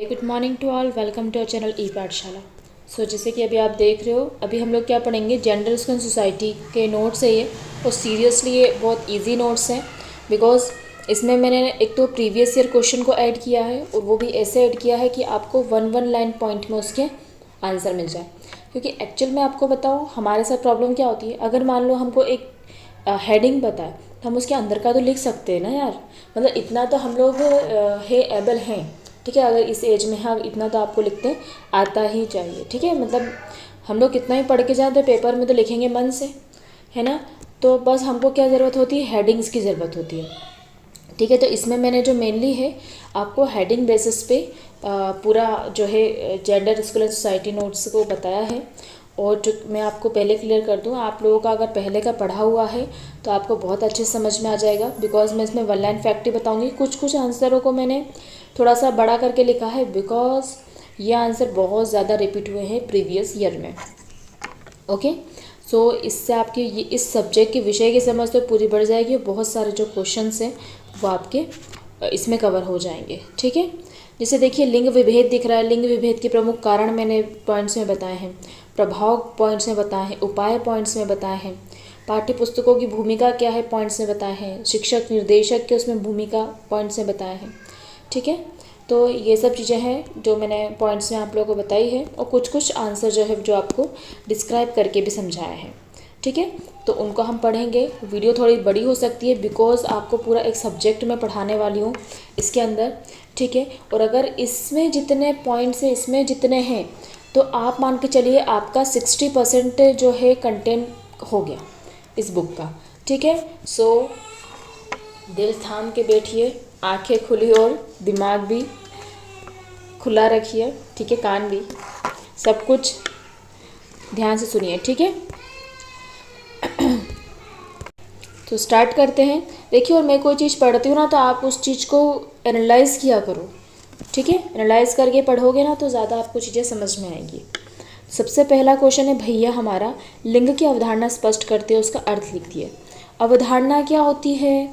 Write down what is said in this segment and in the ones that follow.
Good morning to all, welcome to our channel e Pathshala. जैसे कि अभी आप देख रहे हो, अभी हम लोग क्या पढ़ेंगे, जेंडर स्किल सोसाइटी के नोट्स है ये। और सीरियसली ये बहुत इजी नोट्स हैं, बिकॉज इसमें मैंने एक तो प्रीवियस ईयर क्वेश्चन को ऐड किया है, और वो भी ऐसे ऐड किया है कि आपको वन लाइन पॉइंट में उसके आंसर मिल जाए। क्योंकि एक्चुअल में आपको बताऊँ हमारे साथ प्रॉब्लम क्या होती है, अगर मान लो हमको एक हेडिंग बताए तो हम उसके अंदर का तो लिख सकते हैं ना यार, मतलब इतना तो हम लोग है एबल हैं, ठीक है। अगर इस एज में हाँ इतना तो आपको लिखते आता ही चाहिए, ठीक है। मतलब हम लोग कितना ही पढ़ के जाते पेपर में तो लिखेंगे मन से, है ना। तो बस हमको क्या ज़रूरत होती है, हेडिंग्स की ज़रूरत होती है, ठीक है। तो इसमें मैंने जो मेनली है आपको हेडिंग बेसिस पे पूरा जो है gender skill and society notes को बताया है। और जो मैं आपको पहले क्लियर कर दूं, आप लोगों का अगर पहले का पढ़ा हुआ है तो आपको बहुत अच्छे समझ में आ जाएगा, बिकॉज मैं इसमें वन लाइन फैक्ट ही बताऊंगी। कुछ आंसरों को मैंने थोड़ा सा बड़ा करके लिखा है, बिकॉज ये आंसर बहुत ज़्यादा रिपीट हुए हैं प्रीवियस ईयर में। ओके, सो इससे आपकी ये इस सब्जेक्ट के विषय की समझ तो पूरी बढ़ जाएगी, और बहुत सारे जो क्वेश्चंस हैं वो आपके इसमें कवर हो जाएंगे, ठीक है। जैसे देखिए लिंग विभेद दिख रहा है, लिंग विभेद के प्रमुख कारण मैंने पॉइंट्स में बताए हैं, प्रभाव पॉइंट्स में बताए हैं, उपाय पॉइंट्स में बताए हैं, पाठ्य पुस्तकों की भूमिका क्या है पॉइंट्स में बताए हैं, शिक्षक निर्देशक के उसमें भूमिका पॉइंट्स में बताए हैं, ठीक है। तो ये सब चीज़ें हैं जो मैंने पॉइंट्स में आप लोगों को बताई है, और कुछ आंसर जो है जो आपको डिस्क्राइब करके भी समझाया है, ठीक है। तो उनको हम पढ़ेंगे। वीडियो थोड़ी बड़ी हो सकती है, बिकॉज आपको पूरा एक सब्जेक्ट में पढ़ाने वाली हूँ इसके अंदर, ठीक है। और अगर इसमें जितने पॉइंट्स हैं, इसमें जितने हैं, तो आप मान के चलिए आपका 60% जो है कंटेंट हो गया इस बुक का, ठीक है। सो दिल थाम के बैठिए, आंखें खुली और दिमाग भी खुला रखिए, ठीक है, कान भी, सब कुछ ध्यान से सुनिए, ठीक है। तो स्टार्ट करते हैं। देखिए, और मैं कोई चीज़ पढ़ती हूँ ना तो आप उस चीज़ को एनालाइज़ किया करो, ठीक है। एनालाइज़ करके पढ़ोगे ना तो ज़्यादा आपको चीज़ें समझ में आएंगी। सबसे पहला क्वेश्चन है भैया हमारा, लिंग की अवधारणा स्पष्ट करते हैं, उसका अर्थ लिख दिए। अवधारणा क्या होती है,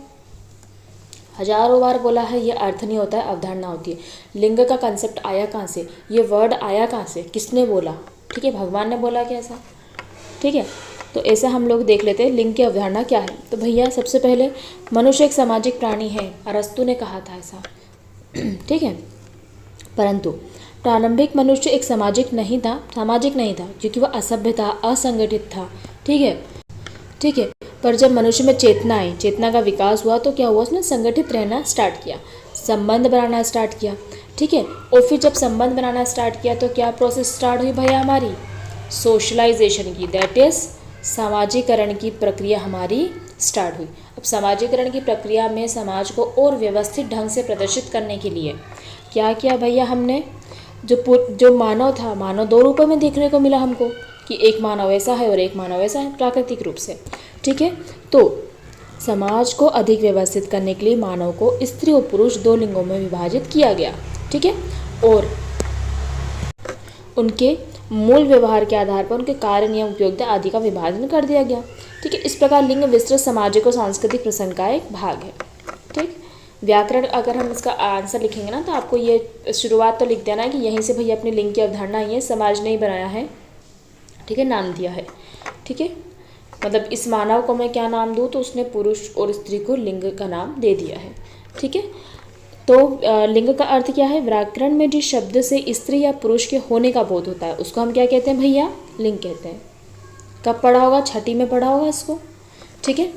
हजारों बार बोला है, ये अर्थ नहीं होता है, अवधारणा होती है। लिंग का कंसेप्ट आया कहाँ से, ये वर्ड आया कहाँ से, किसने बोला, ठीक है, भगवान ने बोला क्या ऐसा, ठीक है। तो ऐसा हम लोग देख लेते हैं लिंग की अवधारणा क्या है। तो भैया सबसे पहले मनुष्य एक सामाजिक प्राणी है, अरस्तु ने कहा था ऐसा, ठीक है। परंतु प्रारंभिक मनुष्य एक सामाजिक नहीं था क्योंकि वह असभ्य था, असंगठित था, ठीक है, ठीक है। पर जब मनुष्य में चेतना आई, चेतना का विकास हुआ, तो क्या हुआ, उसने संगठित रहना स्टार्ट किया, संबंध बनाना स्टार्ट किया, ठीक है। और फिर जब संबंध बनाना स्टार्ट किया तो क्या प्रोसेस स्टार्ट हुई भैया हमारी, सोशलाइजेशन की, दैट इज सामाजिकरण की प्रक्रिया हमारी स्टार्ट हुई। अब सामाजिकरण की प्रक्रिया में समाज को और व्यवस्थित ढंग से प्रदर्शित करने के लिए क्या किया भैया हमने, जो मानव था, मानव दो रूपों में देखने को मिला हमको, कि एक मानव ऐसा है और एक मानव ऐसा है प्राकृतिक रूप से, ठीक है। तो समाज को अधिक व्यवस्थित करने के लिए मानव को स्त्री और पुरुष दो लिंगों में विभाजित किया गया, ठीक है। और उनके मूल व्यवहार के आधार पर उनके कार्य, नियम, उपयोगिता आदि का विभाजन कर दिया गया, ठीक है। इस प्रकार लिंग विस्तृत सामाजिक और सांस्कृतिक प्रसंग का एक भाग है, ठीक। व्याकरण अगर हम इसका आंसर लिखेंगे ना तो आपको ये शुरुआत तो लिख देना है कि यहीं से भैया अपनी लिंग की अवधारणा ये समाज ने ही बनाया है, ठीक है, नाम दिया है, ठीक है। मतलब इस मानव को मैं क्या नाम दूँ, तो उसने पुरुष और स्त्री को लिंग का नाम दे दिया है, ठीक है। तो लिंग का अर्थ क्या है, व्याकरण में जिस शब्द से स्त्री या पुरुष के होने का बोध होता है उसको हम क्या कहते हैं भैया, लिंग कहते हैं। कब पढ़ा होगा, छठी में पढ़ा होगा इसको, ठीक है।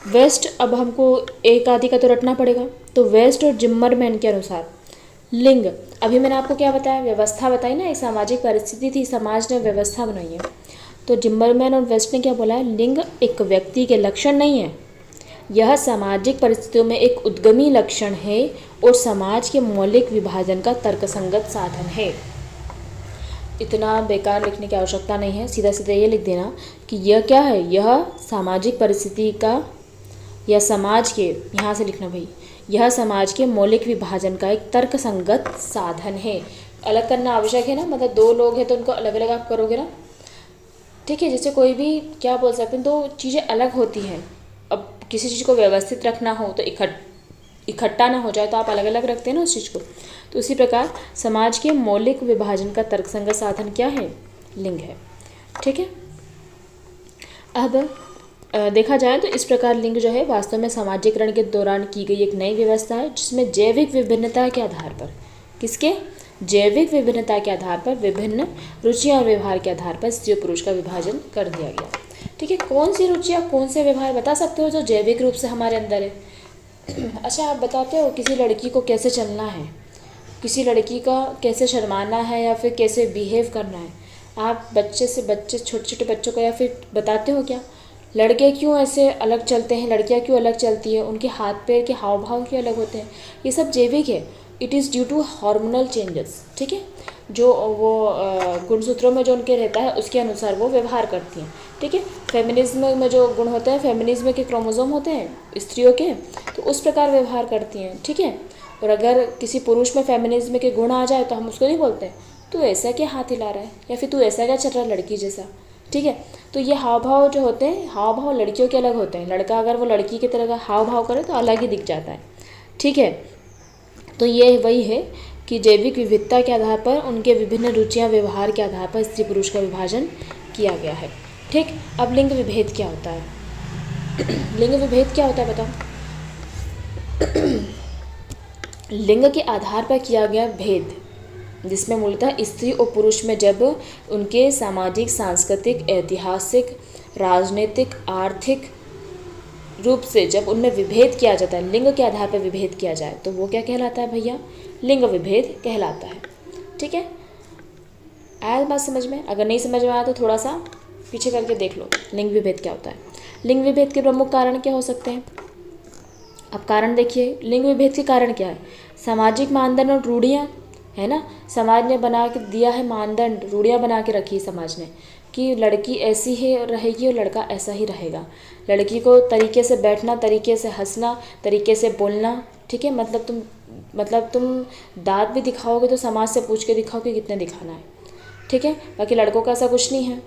वेस्ट, अब हमको एक आदि का तो रटना पड़ेगा, तो वेस्ट और जिम्मरमैन के अनुसार लिंग, अभी मैंने आपको क्या बताया, व्यवस्था बताई ना, एक सामाजिक परिस्थिति थी, समाज ने व्यवस्था बनाई है। तो जिम्मरमैन और वेस्ट ने क्या बोला है, लिंग एक व्यक्ति के लक्षण नहीं है, यह सामाजिक परिस्थितियों में एक उद्गमी लक्षण है और समाज के मौलिक विभाजन का तर्कसंगत साधन है। इतना बेकार लिखने की आवश्यकता नहीं है, सीधा सीधा ये लिख देना कि यह क्या है, यह सामाजिक परिस्थिति का, या समाज के, यहाँ से लिखना भाई, यह समाज के मौलिक विभाजन का एक तर्कसंगत साधन है। अलग करना आवश्यक है ना, मतलब दो लोग हैं तो उनको अलग अलग आप करोगे ना, ठीक है। जैसे कोई भी क्या बोल सकते हैं, दो चीज़ें अलग होती हैं, अब किसी चीज़ को व्यवस्थित रखना हो तो इकट्ठा ना हो जाए, तो आप अलग अलग रखते हैं ना उस चीज़ को। तो उसी प्रकार समाज के मौलिक विभाजन का तर्कसंगत साधन क्या है? लिंग है। ठीक है। अब देखा जाए तो इस प्रकार लिंग जो है वास्तव में सामाजिकरण के दौरान की गई एक नई व्यवस्था है, जिसमें जैविक विभिन्नता के आधार पर, किसके? जैविक विभिन्नता के आधार पर, विभिन्न रुचियाँ और व्यवहार के आधार पर स्त्री और पुरुष का विभाजन कर दिया गया। ठीक है। कौन सी रुचियाँ, कौन से व्यवहार बता सकते हो जो जैविक रूप से हमारे अंदर है? अच्छा, आप बताते हो किसी लड़की को कैसे चलना है, किसी लड़की का कैसे शर्माना है या फिर कैसे बिहेव करना है? आप बच्चे से बच्चे, छोटे छोटे बच्चों को या फिर बताते हो क्या? लड़के क्यों ऐसे अलग चलते हैं, लड़कियां क्यों अलग चलती है, उनके हाथ पैर के हाव भाव क्यों अलग होते हैं? ये सब जैविक है। It is due to hormonal changes. ठीक है। जो वो गुणसूत्रों में जो उनके रहता है उसके अनुसार वो व्यवहार करती हैं। ठीक है। फेमिनिज्म में जो गुण होते हैं, फेमिनिज्म के क्रोमोसोम होते हैं स्त्रियों के, तो उस प्रकार व्यवहार करती हैं। ठीक है। और अगर किसी पुरुष में फेमिनिज्म के गुण आ जाए तो हम उसको नहीं बोलते तू ऐसा क्या हाथ हिला रहा है या फिर तू ऐसा क्या चल रहा है लड़की जैसा। ठीक है। तो ये हाव भाव जो होते हैं, हाव भाव लड़कियों के अलग होते हैं। लड़का अगर वो लड़की की तरह का हाव भाव करे तो अलग ही दिख जाता है। ठीक है। तो ये वही है कि जैविक विविधता के आधार पर, उनके विभिन्न रुचियाँ व्यवहार के आधार पर स्त्री पुरुष का विभाजन किया गया है। ठीक। अब लिंग विभेद क्या होता है? लिंग विभेद क्या होता है बताओ? लिंग के आधार पर किया गया भेद, जिसमें मूलतः स्त्री और पुरुष में जब उनके सामाजिक, सांस्कृतिक, ऐतिहासिक, राजनीतिक, आर्थिक रूप से जब उनमें विभेद किया जाता है, लिंग के आधार पर विभेद किया जाए, तो वो क्या कहलाता है भैया? लिंग विभेद कहलाता है। ठीक है। आया बात समझ में? अगर नहीं समझ में आया तो थोड़ा सा पीछे करके देख लो लिंग विभेद क्या होता है। लिंग विभेद के प्रमुख कारण क्या हो सकते हैं? अब कारण देखिए, लिंग विभेद के कारण क्या है? सामाजिक मानदंड और रूढ़ियाँ, है ना। समाज ने बना के दिया है मानदंड, रूढ़ियाँ बना के रखी है समाज ने कि लड़की ऐसी ही रहेगी और लड़का ऐसा ही रहेगा। लड़की को तरीके से बैठना, तरीके से हंसना, तरीके से बोलना। ठीक है। मतलब तुम दांत भी दिखाओगे तो समाज से पूछ के दिखाओ कि कितने दिखाना है। ठीक है। बाकी लड़कों का ऐसा कुछ नहीं है।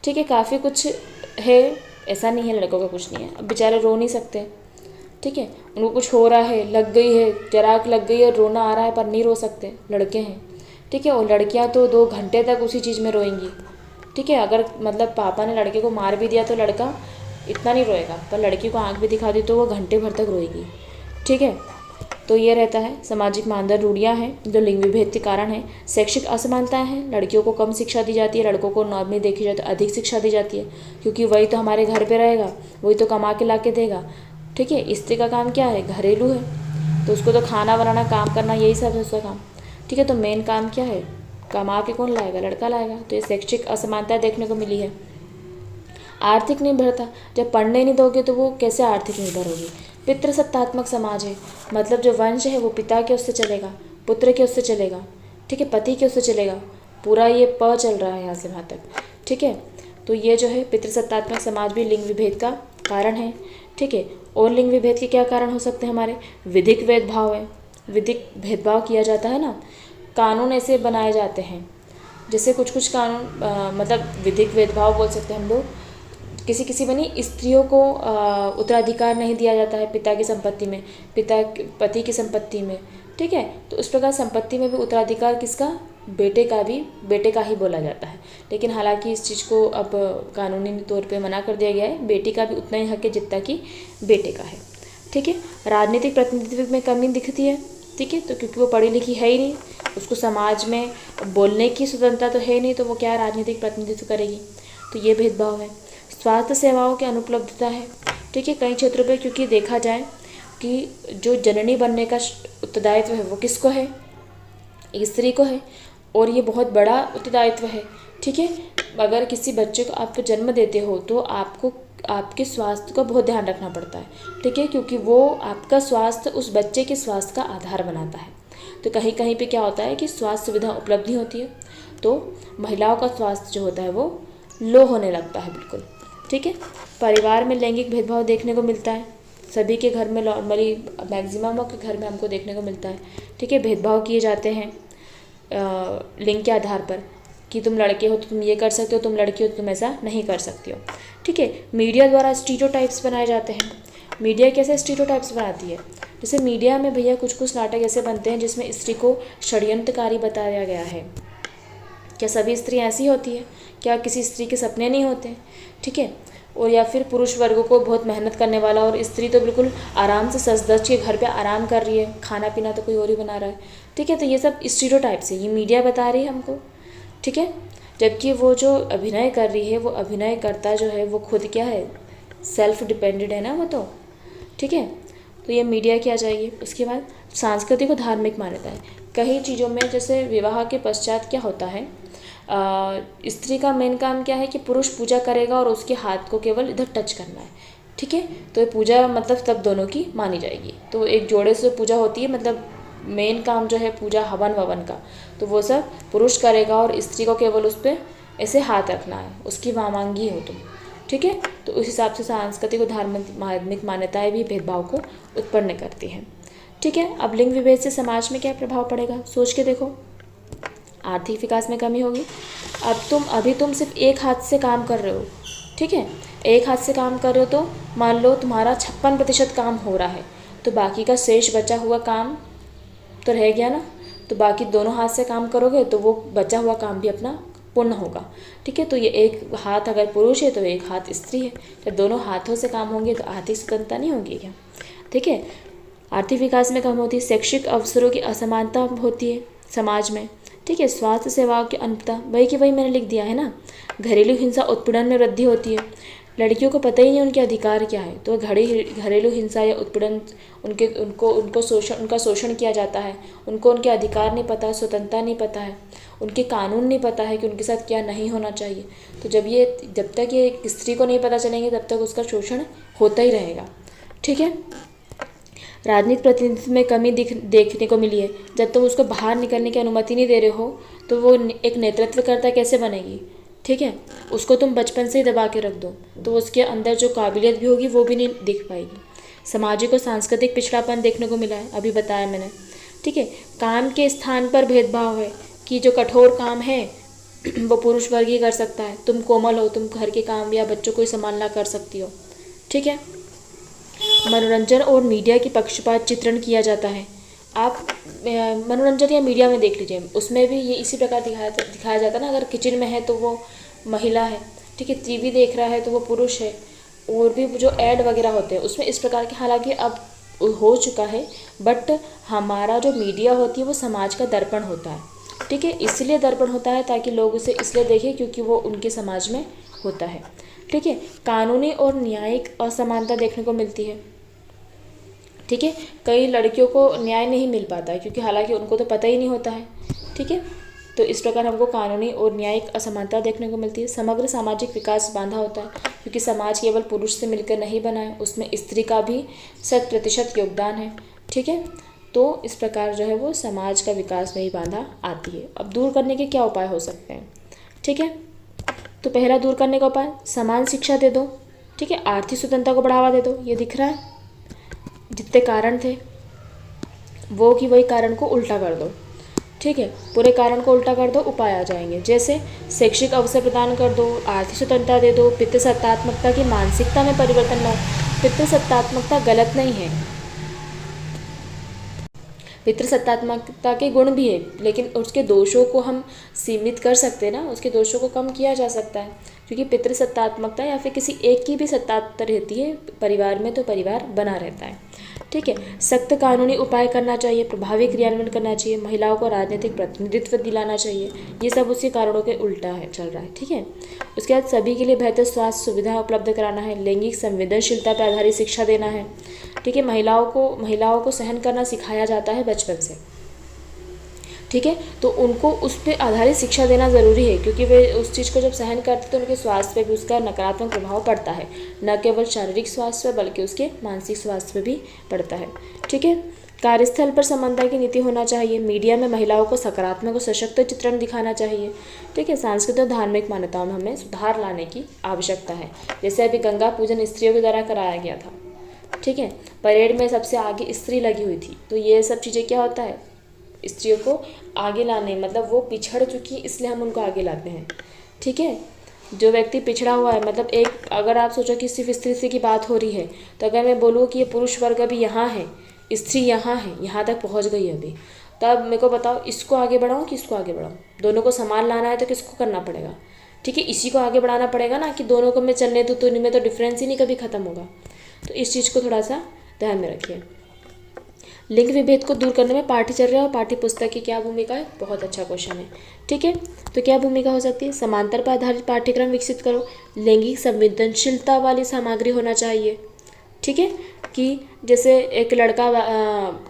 ठीक है। काफ़ी कुछ है, ऐसा नहीं है लड़कों का कुछ नहीं है। अब बेचारे रो नहीं सकते। ठीक है। उनको कुछ हो रहा है, लग गई है, जराक लग गई है, रोना आ रहा है, पर नहीं रो सकते, लड़के हैं। ठीक है। और लड़कियां तो 2 घंटे तक उसी चीज़ में रोएंगी। ठीक है। अगर मतलब पापा ने लड़के को मार भी दिया तो लड़का इतना नहीं रोएगा, पर लड़की को आंख भी दिखा दी तो वो घंटे भर तक रोएगी। ठीक है। तो ये रहता है सामाजिक मानदंड, रूढ़ियाँ हैं जो लिंग विभेद के कारण है। शैक्षिक असमानताएं हैं, लड़कियों को कम शिक्षा दी जाती है, लड़कों को नॉर्मली देखी जाए तो अधिक शिक्षा दी जाती है, क्योंकि वही तो हमारे घर पे रहेगा, वही तो कमा के ला के देगा। ठीक है। स्त्री का काम क्या है? घरेलू है, तो उसको तो खाना बनाना, काम करना, यही सब है उसका काम। ठीक है। तो मेन काम क्या है? कमा के कौन लाएगा? लड़का लाएगा। तो ये शैक्षिक असमानता देखने को मिली है। आर्थिक निर्भरता, जब पढ़ने नहीं दोगे तो वो कैसे आर्थिक निर्भर होगी? पितृसत्तात्मक समाज है, मतलब जो वंश है वो पिता के उससे चलेगा, पुत्र के उससे चलेगा। ठीक है। पति के उससे चलेगा। पूरा ये प चल रहा है यहाँ से वहाँ तक। ठीक है। तो ये जो है पितृसत्तात्मक समाज भी लिंग विभेद का कारण है। ठीक है। और लिंग विभेद के क्या कारण हो सकते हैं हमारे? विधिक भेदभाव है, विधिक भेदभाव किया जाता है ना। कानून ऐसे बनाए जाते हैं, जैसे कुछ कानून मतलब विधिक भेदभाव बोल सकते हैं हम लोग। किसी में नहीं, स्त्रियों को उत्तराधिकार नहीं दिया जाता है पिता की संपत्ति में, पति की संपत्ति में। ठीक है। तो उस प्रकार संपत्ति में भी उत्तराधिकार किसका? बेटे का ही बोला जाता है। लेकिन हालांकि इस चीज़ को अब कानूनी तौर पे मना कर दिया गया है। बेटी का भी उतना ही हक है जितना कि बेटे का है। ठीक है। राजनीतिक प्रतिनिधित्व में कमी दिखती है। ठीक है। तो क्योंकि वो पढ़ी लिखी है ही नहीं, उसको समाज में बोलने की स्वतंत्रता तो है नहीं, तो वो क्या राजनीतिक प्रतिनिधित्व करेगी? तो ये भेदभाव है। स्वास्थ्य सेवाओं की अनुपलब्धता है। ठीक है। कई क्षेत्रों पे क्योंकि देखा जाए कि जो जननी बनने का उत्तरदायित्व है वो किसको है? स्त्री को है, और ये बहुत बड़ा उत्तरदायित्व है। ठीक है। अगर किसी बच्चे को आप जन्म देते हो तो आपको आपके स्वास्थ्य का बहुत ध्यान रखना पड़ता है। ठीक है। क्योंकि वो आपका स्वास्थ्य उस बच्चे के स्वास्थ्य का आधार बनाता है। तो कहीं कहीं पे क्या होता है कि स्वास्थ्य सुविधा उपलब्ध नहीं होती है, तो महिलाओं का स्वास्थ्य जो होता है वो लो होने लगता है बिल्कुल। ठीक है। परिवार में लैंगिक भेदभाव देखने को मिलता है। सभी के घर में, नॉर्मली मैक्सिमम के घर में हमको देखने को मिलता है। ठीक है। भेदभाव किए जाते हैं लिंग के आधार पर कि तुम लड़के हो तो तुम ये कर सकते हो, तुम लड़की हो तो तुम ऐसा नहीं कर सकती हो। ठीक है। मीडिया द्वारा स्टीरियोटाइप्स बनाए जाते हैं। मीडिया कैसे स्टीरियोटाइप्स बनाती है? जैसे मीडिया में भैया कुछ कुछ नाटक ऐसे बनते हैं जिसमें स्त्री को षड्यंत्रकारी बताया गया है। क्या सभी स्त्री ऐसी होती है? क्या किसी स्त्री के सपने नहीं होते? ठीक है। और या फिर पुरुष वर्ग को बहुत मेहनत करने वाला, और स्त्री तो बिल्कुल आराम से सज धज के घर पे आराम कर रही है, खाना पीना तो कोई और ही बना रहा है। ठीक है, तो ये सब स्टीरियोटाइप्स है, ये मीडिया बता रही है हमको। ठीक है, जबकि वो जो अभिनय कर रही है, वो अभिनय करता जो है वो खुद क्या है, सेल्फ डिपेंडेंट है ना वो तो। ठीक है, तो ये मीडिया की आ जाएगी। उसके बाद सांस्कृतिक और धार्मिक मान्यता है। कई चीज़ों में जैसे विवाह के पश्चात क्या होता है, स्त्री का मेन काम क्या है कि पुरुष पूजा करेगा और उसके हाथ को केवल इधर टच करना है। ठीक है, तो ये पूजा मतलब तब दोनों की मानी जाएगी। तो एक जोड़े से पूजा होती है, मतलब मेन काम जो है पूजा हवन ववन का, तो वो सब पुरुष करेगा और स्त्री को केवल उस पर ऐसे हाथ रखना है, उसकी वामांगी हो तुम। ठीक है, तो उस हिसाब से सांस्कृतिक और धार्मिक मान्यताएं भी भेदभाव को उत्पन्न करती हैं। ठीक है, अब लिंग विभेद से समाज में क्या प्रभाव पड़ेगा, सोच के देखो। आर्थिक विकास में कमी होगी। अभी तुम सिर्फ एक हाथ से काम कर रहे हो। ठीक है, एक हाथ से काम कर रहे हो, तो मान लो तुम्हारा 56% काम हो रहा है, तो बाकी का शेष बचा हुआ काम तो रह गया ना। तो बाकी दोनों हाथ से काम करोगे तो वो बचा हुआ काम भी अपना पूर्ण होगा। ठीक है, तो ये एक हाथ अगर पुरुष है तो एक हाथ स्त्री है, जब दोनों हाथों से काम होंगे तो आर्थिक स्वतंत्रता नहीं होगी क्या। ठीक है, आर्थिक विकास में कम होती है। शैक्षिक अवसरों की असमानता होती है समाज में। ठीक है, स्वास्थ्य सेवाओं की अनुपता, वही की वही मैंने लिख दिया है ना। घरेलू हिंसा उत्पीड़न में वृद्धि होती है। लड़कियों को पता ही नहीं उनके अधिकार क्या है, तो घरेलू हिंसा या उत्पीड़न उनका शोषण किया जाता है। उनको उनके अधिकार नहीं पता, स्वतंत्रता नहीं पता है, उनके कानून नहीं पता है कि उनके साथ क्या नहीं होना चाहिए। तो जब तक ये एक स्त्री को नहीं पता चलेंगे तब तक उसका शोषण होता ही रहेगा। ठीक है, राजनीतिक प्रतिनिधित्व में कमी देखने को मिली है। जब तुम उसको बाहर निकलने की अनुमति नहीं दे रहे हो तो वो एक नेतृत्वकर्ता कैसे बनेगी। ठीक है, उसको तुम बचपन से ही दबा के रख दो तो उसके अंदर जो काबिलियत भी होगी वो भी नहीं दिख पाएगी। सामाजिक और सांस्कृतिक पिछड़ापन देखने को मिला है, अभी बताया मैंने। ठीक है, काम के स्थान पर भेदभाव है कि जो कठोर काम है वो पुरुष वर्ग ही कर सकता है। तुम कोमल हो, तुम घर के काम या बच्चों को ही संभालना कर सकती हो। ठीक है, मनोरंजन और मीडिया की पक्षपात चित्रण किया जाता है। आप मनोरंजन या मीडिया में देख लीजिए, उसमें भी ये इसी प्रकार दिखाया जाता है ना। अगर किचन में है तो वो महिला है। ठीक है, टीवी देख रहा है तो वो पुरुष है। और भी जो ऐड वगैरह होते हैं उसमें इस प्रकार के, हालांकि अब हो चुका है, बट हमारा जो मीडिया होती है वो समाज का दर्पण होता है। ठीक है, इसलिए दर्पण होता है ताकि लोग उसे इसलिए देखें क्योंकि वो उनके समाज में होता है। ठीक है, कानूनी और न्यायिक असमानता देखने को मिलती है। ठीक है, कई लड़कियों को न्याय नहीं मिल पाता है क्योंकि हालांकि उनको तो पता ही नहीं होता है। ठीक है, तो इस प्रकार हमको कानूनी और न्यायिक असमानता देखने को मिलती है। समग्र सामाजिक विकास बांधा होता है क्योंकि समाज केवल पुरुष से मिलकर नहीं बना है, उसमें स्त्री का भी 100% योगदान है। ठीक है, तो इस प्रकार जो है वो समाज का विकास में ही बांधा आती है। अब दूर करने के क्या उपाय हो सकते हैं। ठीक है, तो पहला दूर करने का उपाय, समान शिक्षा दे दो। ठीक है, आर्थिक स्वतंत्रता को बढ़ावा दे दो। ये दिख रहा है, जितने कारण थे वो कि वही कारण को उल्टा कर दो। ठीक है, पूरे कारण को उल्टा कर दो, उपाय आ जाएंगे। जैसे शैक्षिक अवसर प्रदान कर दो, आर्थिक स्वतंत्रता दे दो, पितृसत्तात्मकता की मानसिकता में परिवर्तन लो। पितृसत्तात्मकता गलत नहीं है, पितृसत्तात्मकता के गुण भी है, लेकिन उसके दोषों को हम सीमित कर सकते हैं ना, उसके दोषों को कम किया जा सकता है। क्योंकि पितृसत्तात्मकता या फिर किसी एक की भी सत्ता रहती है परिवार में तो परिवार बना रहता है। ठीक है, सख्त कानूनी उपाय करना चाहिए, प्रभावी क्रियान्वयन करना चाहिए, महिलाओं को राजनीतिक प्रतिनिधित्व दिलाना चाहिए। ये सब उसी कारणों के उल्टा है, चल रहा है। ठीक है, उसके बाद सभी के लिए बेहतर स्वास्थ्य सुविधाएं उपलब्ध कराना है, लैंगिक संवेदनशीलता पर आधारित शिक्षा देना है। ठीक है, महिलाओं को सहन करना सिखाया जाता है बचपन से। ठीक है, तो उनको उस पर आधारित शिक्षा देना ज़रूरी है क्योंकि वे उस चीज़ को जब सहन करते तो उनके स्वास्थ्य पे भी उसका नकारात्मक प्रभाव पड़ता है, न केवल शारीरिक स्वास्थ्य पर बल्कि उसके मानसिक स्वास्थ्य पे भी पड़ता है। ठीक है, कार्यस्थल पर समानता की नीति होना चाहिए, मीडिया में महिलाओं को सकारात्मक और सशक्त चित्रण दिखाना चाहिए। ठीक है, सांस्कृतिक और धार्मिक मान्यताओं में हमें सुधार लाने की आवश्यकता है। जैसे अभी गंगा पूजन स्त्रियों के द्वारा कराया गया था। ठीक है, परेड में सबसे आगे स्त्री लगी हुई थी, तो ये सब चीज़ें क्या होता है, स्त्रियों को आगे लाने, मतलब वो पिछड़ चुकी इसलिए हम उनको आगे लाते हैं। ठीक है, जो व्यक्ति पिछड़ा हुआ है, मतलब एक अगर आप सोचो कि सिर्फ स्त्री से की बात हो रही है, तो अगर मैं बोलूँ कि ये पुरुष वर्ग अभी यहाँ है, स्त्री यहाँ है, यहाँ तक पहुँच गई है अभी, तब मेरे को बताओ इसको आगे बढ़ाऊँ कि इसको आगे बढ़ाऊँ। दोनों को समान लाना है तो किसको करना पड़ेगा, ठीक है, इसी को आगे बढ़ाना पड़ेगा ना, कि दोनों को मैं चलने दूँ तो इनमें तो डिफरेंस ही नहीं कभी ख़त्म होगा। तो इस चीज़ को थोड़ा सा ध्यान में रखिए। लिंग विभेद को दूर करने में पाठ्यचर्या और पाठ्य पुस्तक की क्या भूमिका है, बहुत अच्छा क्वेश्चन है, ठीक है। तो क्या भूमिका हो सकती है, समांतर पर आधारित पाठ्यक्रम विकसित करो, लैंगिक संवेदनशीलता वाली सामग्री होना चाहिए, ठीक है, कि जैसे एक लड़का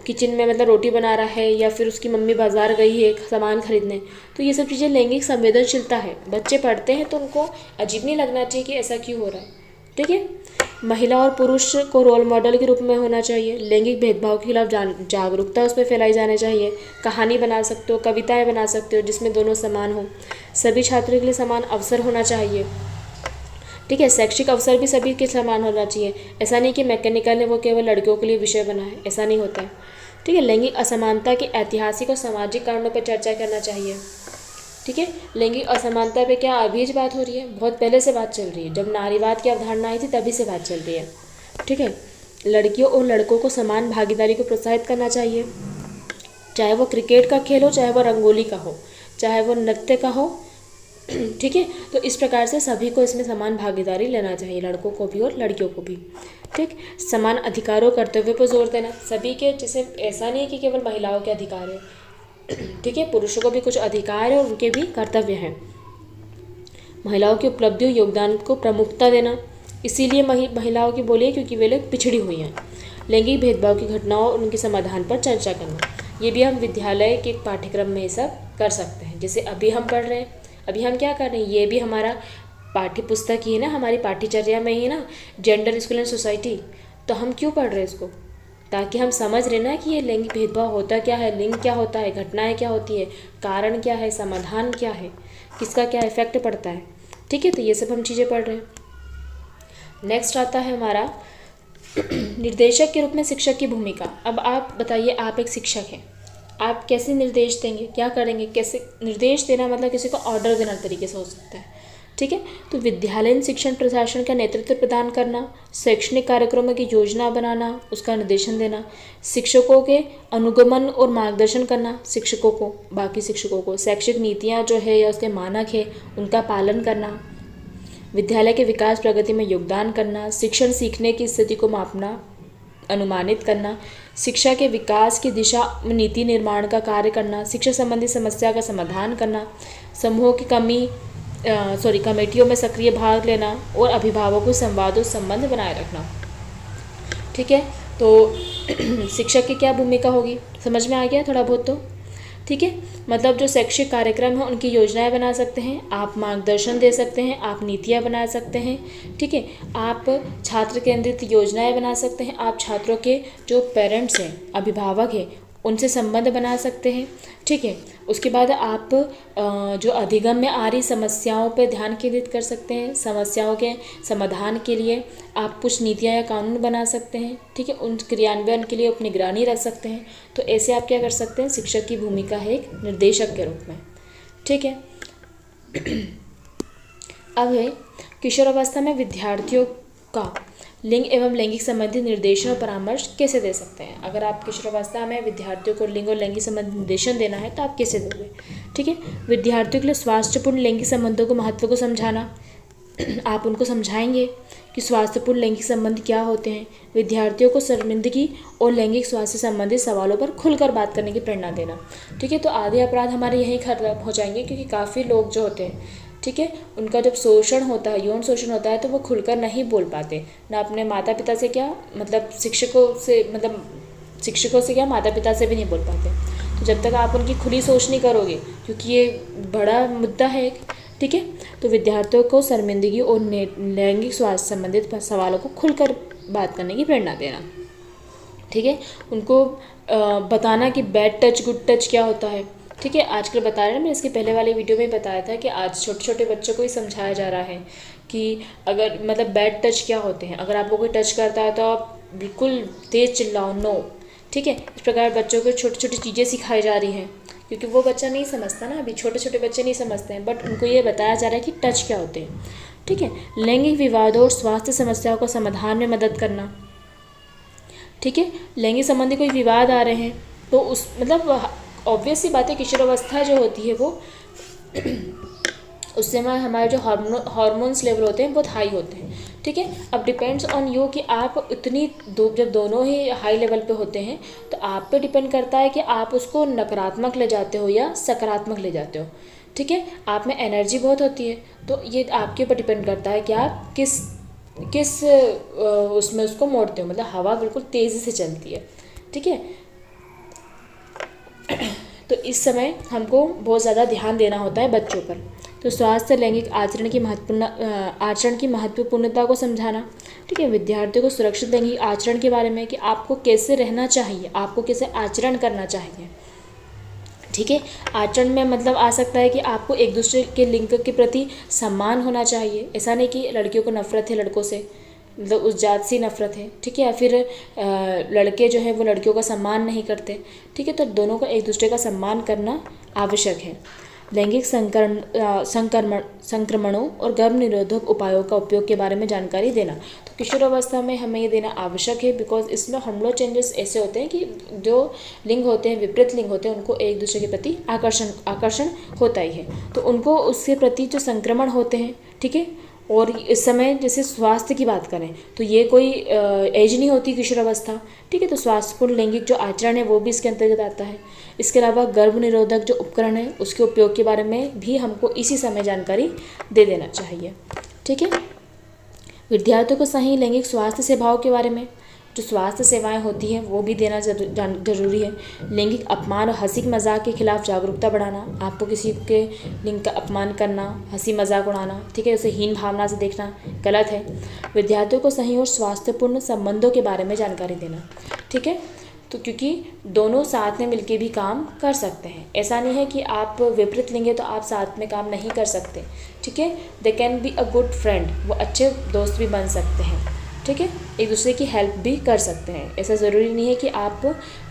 किचन में मतलब रोटी बना रहा है या फिर उसकी मम्मी बाज़ार गई है सामान खरीदने, तो ये सब चीज़ें लैंगिक संवेदनशीलता है। बच्चे पढ़ते हैं तो उनको अजीब नहीं लगना चाहिए कि ऐसा क्यों हो रहा है, ठीक है। महिला और पुरुष को रोल मॉडल के रूप में होना चाहिए, लैंगिक भेदभाव के खिलाफ जागरूकता उसमें फैलाई जानी चाहिए। कहानी बना सकते हो, कविताएं बना सकते हो जिसमें दोनों समान हो। सभी छात्रों के लिए समान अवसर होना चाहिए, ठीक है, शैक्षिक अवसर भी सभी के समान होना चाहिए। ऐसा नहीं कि मैकेनिकल है वो केवल लड़कियों के लिए विषय बना है, ऐसा नहीं होता है, ठीक है। लैंगिक असमानता के ऐतिहासिक और सामाजिक कारणों पर चर्चा करना चाहिए, ठीक है। लैंगिक असमानता पे क्या अभी जी बात हो रही है, बहुत पहले से बात चल रही है, जब नारीवाद की अवधारणा आई थी तभी से बात चल रही है, ठीक है। लड़कियों और लड़कों को समान भागीदारी को प्रोत्साहित करना चाहिए, चाहे वो क्रिकेट का खेल हो, चाहे वो रंगोली का हो, चाहे वो नृत्य का हो, ठीक है। तो इस प्रकार से सभी को इसमें समान भागीदारी लेना चाहिए, लड़कों को भी और लड़कियों को भी, ठीक। समान अधिकारों कर्तव्यों पर जोर देना, सभी के, जैसे ऐसा नहीं है कि केवल महिलाओं के अधिकार है, ठीक है, पुरुषों को भी कुछ अधिकार है और उनके भी कर्तव्य हैं। महिलाओं की उपलब्धियों योगदान को प्रमुखता देना, इसीलिए महिलाओं की बोली है क्योंकि वे लोग पिछड़ी हुई हैं। लैंगिक भेदभाव की घटनाओं और उनके समाधान पर चर्चा करना, ये भी हम विद्यालय के पाठ्यक्रम में सब कर सकते हैं। जैसे अभी हम पढ़ रहे हैं, अभी हम क्या कर रहे हैं, ये भी हमारा पाठ्य पुस्तक ही है ना, हमारी पाठ्यचर्या में ही ना, जेंडर स्कूल एंड सोसाइटी। तो हम क्यों पढ़ रहे हैं इसको, ताकि हम समझ रहे ना कि ये लैंगिक भेदभाव होता क्या है, लिंग क्या होता है, घटनाएं क्या होती है, कारण क्या है, समाधान क्या है, किसका क्या इफेक्ट पड़ता है, ठीक है। तो ये सब हम चीज़ें पढ़ रहे हैं। नेक्स्ट आता है हमारा निर्देशक के रूप में शिक्षक की भूमिका। अब आप बताइए, आप एक शिक्षक हैं, आप कैसे निर्देश देंगे, क्या करेंगे, कैसे निर्देश देना, मतलब किसी को ऑर्डर देना तरीके से हो सकता है, ठीक है। तो विद्यालयीन शिक्षण प्रशासन का नेतृत्व प्रदान करना, शैक्षणिक कार्यक्रमों की योजना बनाना, उसका निर्देशन देना, शिक्षकों के अनुगमन और मार्गदर्शन करना, शिक्षकों को, बाकी शिक्षकों को शैक्षिक नीतियाँ जो है या उसके मानक है उनका पालन करना, विद्यालय के विकास प्रगति में योगदान करना, शिक्षण सीखने की स्थिति को मापना, अनुमानित करना, शिक्षा के विकास की दिशा में नीति निर्माण का कार्य करना, शिक्षा संबंधी समस्या का समाधान करना, समूहों की कमेटियों में सक्रिय भाग लेना और अभिभावकों संवाद और संबंध बनाए रखना, ठीक है। तो शिक्षक की क्या भूमिका होगी, समझ में आ गया थोड़ा बहुत तो, ठीक है। मतलब जो शैक्षिक कार्यक्रम है उनकी योजनाएं बना सकते हैं आप, मार्गदर्शन दे सकते हैं आप, नीतियाँ बना सकते हैं, ठीक है। आप छात्र केंद्रित योजनाएं बना सकते हैं आप, छात्रों के जो पेरेंट्स हैं, अभिभावक हैं, उनसे संबंध बना सकते हैं, ठीक है। उसके बाद आप जो अधिगम में आ रही समस्याओं पर ध्यान केंद्रित कर सकते हैं, समस्याओं के समाधान के लिए आप कुछ नीतियाँ या कानून बना सकते हैं, ठीक है। उन क्रियान्वयन के लिए अपनी निगरानी रख सकते हैं। तो ऐसे आप क्या कर सकते हैं, शिक्षक की भूमिका है एक निर्देशक के रूप में, ठीक है। अब है किशोरावस्था में विद्यार्थियों का लिंग एवं लैंगिक संबंधी निर्देशन और परामर्श कैसे दे सकते हैं। अगर आप किशोरावस्था में विद्यार्थियों को लिंग और लैंगिक संबंधी निर्देशन देना है तो आप कैसे दोगे, ठीक है। विद्यार्थियों के लिए स्वास्थ्यपूर्ण लैंगिक संबंधों को महत्व को समझाना, आप उनको समझाएंगे कि स्वास्थ्यपूर्ण लैंगिक संबंध क्या होते हैं। विद्यार्थियों को शर्मिंदगी और लैंगिक स्वास्थ्य संबंधी सवालों पर खुलकर बात करने की प्रेरणा देना, ठीक है। तो आधे अपराध हमारे यहीं खत्म हो जाएंगे, क्योंकि काफ़ी लोग जो होते हैं, ठीक है, उनका जब शोषण होता है, यौन शोषण होता है, तो वो खुलकर नहीं बोल पाते, ना अपने माता पिता से क्या, मतलब शिक्षकों से क्या, माता पिता से भी नहीं बोल पाते। तो जब तक आप उनकी खुली सोच नहीं करोगे, क्योंकि ये बड़ा मुद्दा है, ठीक है। तो विद्यार्थियों को शर्मिंदगी और लैंगिक स्वास्थ्य संबंधित सवालों को खुलकर बात करने की प्रेरणा देना, ठीक है। उनको बताना कि बैड टच गुड टच क्या होता है, ठीक है। आजकल बता रहे हैं, मैं इसके पहले वाले वीडियो में बताया था कि आज छोटे छोटे बच्चों को ही समझाया जा रहा है कि अगर मतलब बैड टच क्या होते हैं। अगर आपको कोई टच करता है तो आप बिल्कुल तेज़ चिल्लाओ, नो, ठीक है। इस प्रकार बच्चों को छोटी छोटी चीज़ें सिखाई जा रही हैं, क्योंकि वो बच्चा नहीं समझता ना, अभी छोटे छोटे बच्चे नहीं समझते हैं, बट उनको ये बताया जा रहा है कि टच क्या होते हैं, ठीक है। लैंगिक विवादों और स्वास्थ्य समस्याओं का समाधान में मदद करना, ठीक है। लैंगिक संबंधी कोई विवाद आ रहे हैं तो उस मतलब ऑब्वियस सी बात है, किशोरावस्था जो होती है वो उस समय हमारे जो हार्मोन्स लेवल होते हैं बहुत हाई होते हैं, ठीक है। अब डिपेंड्स ऑन यू कि आप इतनी जब दोनों ही हाई लेवल पे होते हैं तो आप पे डिपेंड करता है कि आप उसको नकारात्मक ले जाते हो या सकारात्मक ले जाते हो, ठीक है। आप में एनर्जी बहुत होती है तो ये आपके ऊपर डिपेंड करता है कि आप किस किस उसमें उसको मोड़ते हो, मतलब हवा बिल्कुल तेज़ी से चलती है, ठीक है। तो इस समय हमको बहुत ज़्यादा ध्यान देना होता है बच्चों पर। तो स्वास्थ्य लैंगिक आचरण की महत्वपूर्णता को समझाना, ठीक है। विद्यार्थियों को सुरक्षित लैंगिक आचरण के बारे में कि आपको कैसे रहना चाहिए, आपको कैसे आचरण करना चाहिए, ठीक है। आचरण में मतलब आ सकता है कि आपको एक दूसरे के लिंग के प्रति सम्मान होना चाहिए। ऐसा नहीं कि लड़कियों को नफरत है लड़कों से, मतलब उस जात से नफरत है, ठीक है। या फिर लड़के जो है वो लड़कियों का सम्मान नहीं करते, ठीक है। तो दोनों का एक दूसरे का सम्मान करना आवश्यक है। लैंगिक संक्रमणों और गर्भ निरोधक उपायों का उपयोग के बारे में जानकारी देना। तो किशोरावस्था में हमें ये देना आवश्यक है, बिकॉज इसमें हार्मोनल चेंजेस ऐसे होते हैं कि जो लिंग होते हैं, विपरीत लिंग होते हैं, उनको एक दूसरे के प्रति आकर्षण होता ही है। तो उनको उसके प्रति जो संक्रमण होते हैं, ठीक है। और इस समय जैसे स्वास्थ्य की बात करें तो ये कोई एज नहीं होती किशोरावस्था, ठीक है। तो स्वास्थ्यपूर्ण लैंगिक जो आचरण है वो भी इसके अंतर्गत आता है। इसके अलावा गर्भ निरोधक जो उपकरण है उसके उपयोग के बारे में भी हमको इसी समय जानकारी दे देना चाहिए, ठीक है। विद्यार्थियों को सही लैंगिक स्वास्थ्य सेवाओं के बारे में, जो स्वास्थ्य सेवाएं होती हैं वो भी देना जरूरी है। लैंगिक अपमान और हंसी मजाक के खिलाफ जागरूकता बढ़ाना, आपको किसी के लिंग का अपमान करना, हंसी मजाक उड़ाना, ठीक है, उसे हीन भावना से देखना गलत है। विद्यार्थियों को सही और स्वास्थ्यपूर्ण संबंधों के बारे में जानकारी देना, ठीक है। तो क्योंकि दोनों साथ में मिलकर भी काम कर सकते हैं, ऐसा नहीं है कि आप विपरीत लेंगे तो आप साथ में काम नहीं कर सकते, ठीक है। They can be a good friend, वो अच्छे दोस्त भी बन सकते हैं, ठीक है। एक दूसरे की हेल्प भी कर सकते हैं। ऐसा ज़रूरी नहीं है कि आप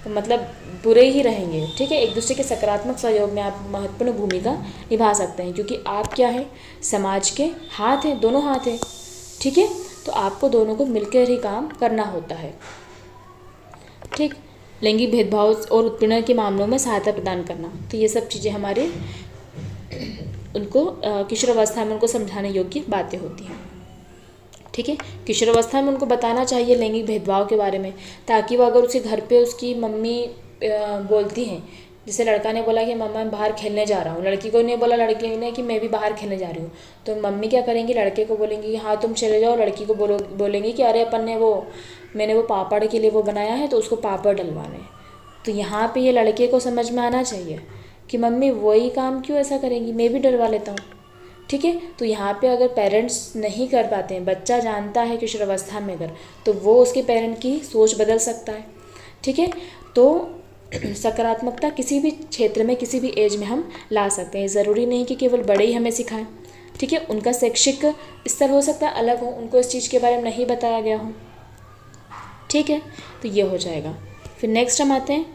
मतलब बुरे ही रहेंगे, ठीक है। एक दूसरे के सकारात्मक सहयोग में आप महत्वपूर्ण भूमिका निभा सकते हैं, क्योंकि आप क्या है, समाज के हाथ हैं, दोनों हाथ हैं, ठीक है। तो आपको दोनों को मिलकर ही काम करना होता है, ठीक। लैंगिक भेदभाव और उत्पीड़न के मामलों में सहायता प्रदान करना, तो ये सब चीज़ें हमारे उनको किशोरावस्था में उनको समझाने योग्य बातें होती हैं, ठीक है। किशोरावस्था में उनको बताना चाहिए लैंगिक भेदभाव के बारे में, ताकि वो अगर उसके घर पे उसकी मम्मी बोलती हैं, जैसे लड़का ने बोला कि मम्मा मैं बाहर खेलने जा रहा हूँ, लड़की को नहीं बोला लड़की ने कि मैं भी बाहर खेलने जा रही हूँ, तो मम्मी क्या करेंगी, लड़के को बोलेंगी कि हाँ तुम चले जाओ, लड़की को बोलेंगी कि अरे अपन ने मैंने वो पापड़ के लिए वो बनाया है तो उसको पापड़ डलवाने। तो यहाँ पे ये लड़के को समझ में आना चाहिए कि मम्मी वही काम क्यों ऐसा करेंगी, मैं भी डलवा लेता हूँ, ठीक है। तो यहाँ पे अगर पेरेंट्स नहीं कर पाते हैं, बच्चा जानता है किशोरावस्था में अगर, तो वो उसके पेरेंट की सोच बदल सकता है, ठीक है। तो सकारात्मकता किसी भी क्षेत्र में किसी भी एज में हम ला सकते हैं, ज़रूरी नहीं कि केवल बड़े ही हमें सिखाएं, ठीक है। उनका शैक्षिक स्तर हो सकता है अलग हो, उनको इस चीज़ के बारे में नहीं बताया गया हो, ठीक है। तो ये हो जाएगा। फिर नेक्स्ट हम आते हैं,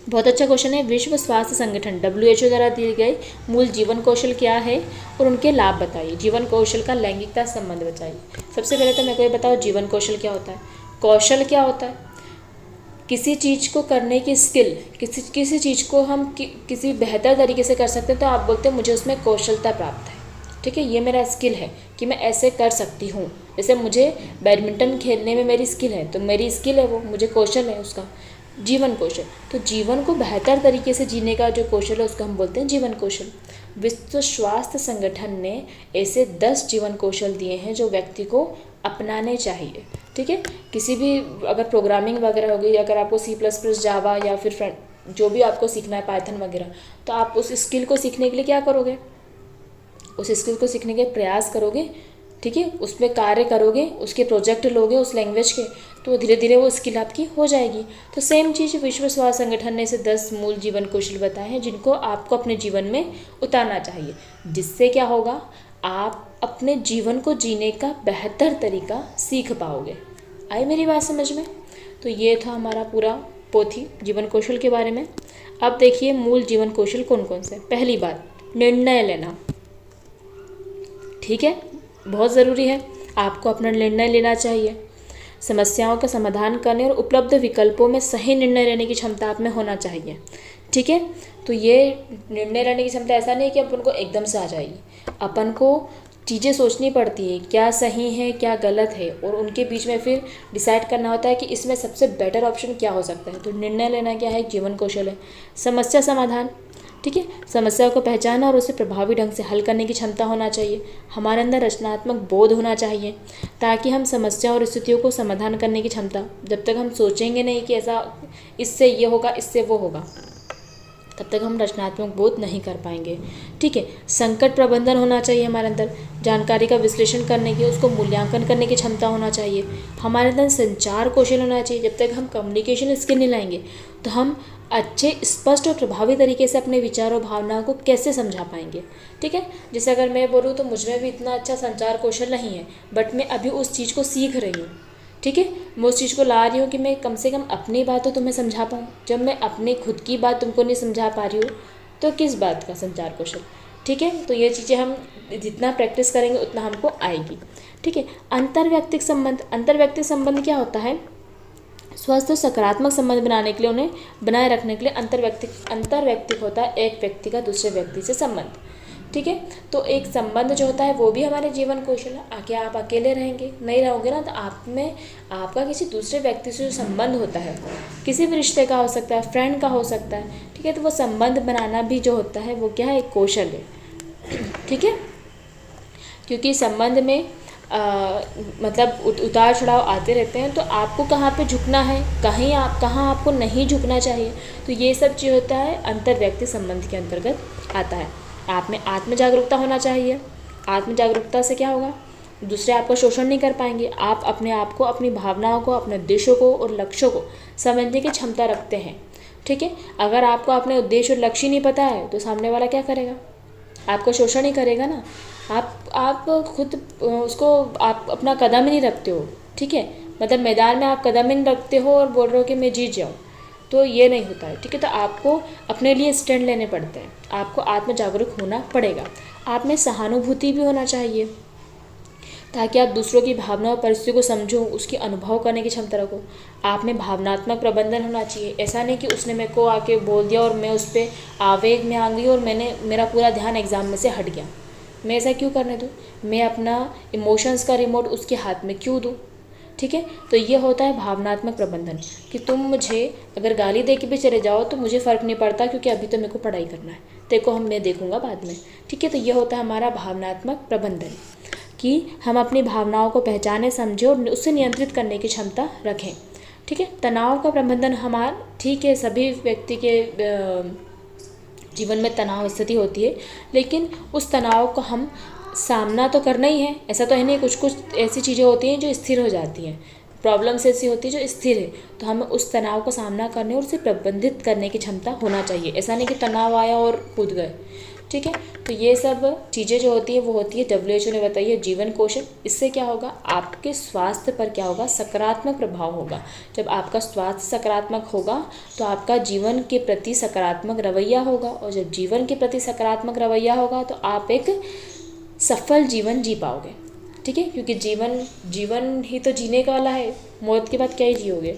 बहुत अच्छा क्वेश्चन है। विश्व स्वास्थ्य संगठन WHO द्वारा दिए गए मूल जीवन कौशल क्या है और उनके लाभ बताइए। जीवन कौशल का लैंगिकता संबंध बताइए। सबसे पहले तो मेरे को ये बताओ जीवन कौशल क्या होता है। कौशल क्या होता है, किसी चीज़ को करने की स्किल, किसी चीज़ को हम किसी बेहतर तरीके से कर सकते हैं तो आप बोलते हैं मुझे उसमें कौशलता प्राप्त है, ठीक है। ये मेरा स्किल है कि मैं ऐसे कर सकती हूँ। जैसे मुझे बैडमिंटन खेलने में मेरी स्किल है, तो मेरी स्किल है वो, मुझे कौशल है उसका, जीवन कौशल। तो जीवन को बेहतर तरीके से जीने का जो कौशल है उसको हम बोलते हैं जीवन कौशल। विश्व स्वास्थ्य संगठन ने ऐसे 10 जीवन कौशल दिए हैं जो व्यक्ति को अपनाने चाहिए, ठीक है। किसी भी अगर प्रोग्रामिंग वगैरह होगी, अगर आपको C++, जावा या फिर जो भी आपको सीखना है, पाइथन वगैरह, तो आप उस स्किल को सीखने के लिए क्या करोगे, उस स्किल को सीखने के प्रयास करोगे, ठीक है। उसमें कार्य करोगे, उसके प्रोजेक्ट लोगे उस लैंग्वेज के, तो धीरे धीरे वो स्किल आपकी हो जाएगी। तो सेम चीज़ विश्व स्वास्थ्य संगठन ने इसे 10 मूल जीवन कौशल बताए हैं जिनको आपको अपने जीवन में उतारना चाहिए, जिससे क्या होगा, आप अपने जीवन को जीने का बेहतर तरीका सीख पाओगे। आई मेरी बात समझ में। तो ये था हमारा पूरा पोथी जीवन कौशल के बारे में। अब देखिए मूल जीवन कौशल कौन कौन से। पहली बात, निर्णय लेना, ठीक है, बहुत ज़रूरी है, आपको अपना निर्णय लेना चाहिए। समस्याओं का समाधान करने और उपलब्ध विकल्पों में सही निर्णय लेने की क्षमता आप में होना चाहिए। ठीक है, तो ये निर्णय लेने की क्षमता ऐसा नहीं है कि अपन को एकदम से आ जाएगी, अपन को चीज़ें सोचनी पड़ती है क्या सही है क्या गलत है, और उनके बीच में फिर डिसाइड करना होता है कि इसमें सबसे बेटर ऑप्शन क्या हो सकता है। तो निर्णय लेना क्या है, जीवन कौशल है। समस्या समाधान, ठीक है, समस्या को पहचाना और उसे प्रभावी ढंग से हल करने की क्षमता होना चाहिए। हमारे अंदर रचनात्मक बोध होना चाहिए ताकि हम समस्या और स्थितियों को समाधान करने की क्षमता, जब तक हम सोचेंगे नहीं कि ऐसा इससे ये होगा इससे वो होगा, तब तक हम रचनात्मक बोध नहीं कर पाएंगे। ठीक है, संकट प्रबंधन होना चाहिए हमारे अंदर, जानकारी का विश्लेषण करने की, उसको मूल्यांकन करने की क्षमता होना चाहिए। हमारे अंदर संचार कौशल होना चाहिए। जब तक हम कम्युनिकेशन स्किल नहीं लाएंगे तो हम अच्छे, स्पष्ट और प्रभावी तरीके से अपने विचार और भावनाओं को कैसे समझा पाएंगे। ठीक है, जैसे अगर मैं बोलूँ तो मुझ में भी इतना अच्छा संचार कौशल नहीं है, बट मैं अभी उस चीज़ को सीख रही हूँ। ठीक है, मैं उस चीज़ को ला रही हूँ कि मैं कम से कम अपनी बात तो तुम्हें समझा पाऊँ। जब मैं अपनी खुद की बात तुमको नहीं समझा पा रही हूँ तो किस बात का संचार कौशल। ठीक है, तो ये चीज़ें हम जितना प्रैक्टिस करेंगे उतना हमको आएगी। ठीक है, अंतर्व्यक्तिक संबंध, अंतर्व्यक्तिक संबंध क्या होता है, स्वस्थ और सकारात्मक संबंध बनाने के लिए, उन्हें बनाए रखने के लिए अंतर्व्यक्तिक होता है एक व्यक्ति का दूसरे व्यक्ति से संबंध। ठीक है, तो एक संबंध जो होता है वो भी हमारे जीवन कौशल है। आगे आप अकेले रहेंगे नहीं रहोगे ना, तो आप में आपका किसी दूसरे व्यक्ति से जो संबंध होता है, किसी भी रिश्ते का हो सकता है, फ्रेंड का हो सकता है। ठीक है, तो वो संबंध बनाना भी जो होता है वो क्या है, एक कौशल है। ठीक है, क्योंकि संबंध में मतलब उतार चढ़ाव आते रहते हैं, तो आपको कहाँ पे झुकना है, कहाँ आपको नहीं झुकना चाहिए, तो ये सब चीज़ होता है अंतर्व्यक्ति संबंध के अंतर्गत आता है। आप में आत्म जागरूकता होना चाहिए। आत्म जागरूकता से क्या होगा, दूसरे आपका शोषण नहीं कर पाएंगे। आप अपने आप को, अपनी भावनाओं को, अपने उद्देश्यों को और लक्ष्यों को समझने की क्षमता रखते हैं। ठीक है, अगर आपको अपने उद्देश्य और लक्ष्य नहीं पता है तो सामने वाला क्या करेगा, आपका शोषण ही करेगा ना। आप खुद उसको, आप अपना कदम ही नहीं रखते हो। ठीक है, मतलब मैदान में आप कदम ही नहीं रखते हो और बोल रहे हो कि मैं जीत जाऊँ, तो ये नहीं होता है। ठीक है, तो आपको अपने लिए स्टैंड लेने पड़ते हैं, आपको आत्म जागरूक होना पड़ेगा। आप में सहानुभूति भी होना चाहिए ताकि आप दूसरों की भावना और परिस्थिति को समझो, उसकी अनुभव करने की क्षमता रखो। आप में भावनात्मक प्रबंधन होना चाहिए। ऐसा नहीं कि उसने मेरे को आके बोल दिया और मैं उस पर आवेग में आ गई और मेरा पूरा ध्यान एग्ज़ाम में से हट गया। मैं ऐसा क्यों करने दूँ, मैं अपना इमोशंस का रिमोट उसके हाथ में क्यों दूँ। ठीक है, तो ये होता है भावनात्मक प्रबंधन, कि तुम मुझे अगर गाली दे के भी चले जाओ तो मुझे फ़र्क नहीं पड़ता, क्योंकि अभी तो मेरे को पढ़ाई करना है, तेरे को मैं देखूंगा बाद में। ठीक है, तो ये होता है हमारा भावनात्मक प्रबंधन, कि हम अपनी भावनाओं को पहचाने, समझें और उससे नियंत्रित करने की क्षमता रखें। ठीक है, तनाव का प्रबंधन हमारा, ठीक है, सभी व्यक्ति के जीवन में तनाव स्थिति होती है, लेकिन उस तनाव को हम सामना तो करना ही है। ऐसा तो है नहीं, कुछ ऐसी चीज़ें होती हैं जो स्थिर हो जाती हैं, प्रॉब्लम्स ऐसी होती है जो स्थिर है, तो हमें उस तनाव को सामना करने और उसे प्रबंधित करने की क्षमता होना चाहिए। ऐसा नहीं कि तनाव आया और कूद गए। ठीक है, तो ये सब चीज़ें जो होती है वो होती है WHO ने बताई है जीवन कौशल। इससे क्या होगा, आपके स्वास्थ्य पर क्या होगा, सकारात्मक प्रभाव होगा। जब आपका स्वास्थ्य सकारात्मक होगा तो आपका जीवन के प्रति सकारात्मक रवैया होगा, और जब जीवन के प्रति सकारात्मक रवैया होगा तो आप एक सफल जीवन जी पाओगे। ठीक है, क्योंकि जीवन ही तो जीने का वाला है, मौत के बाद क्या ही जियोगे।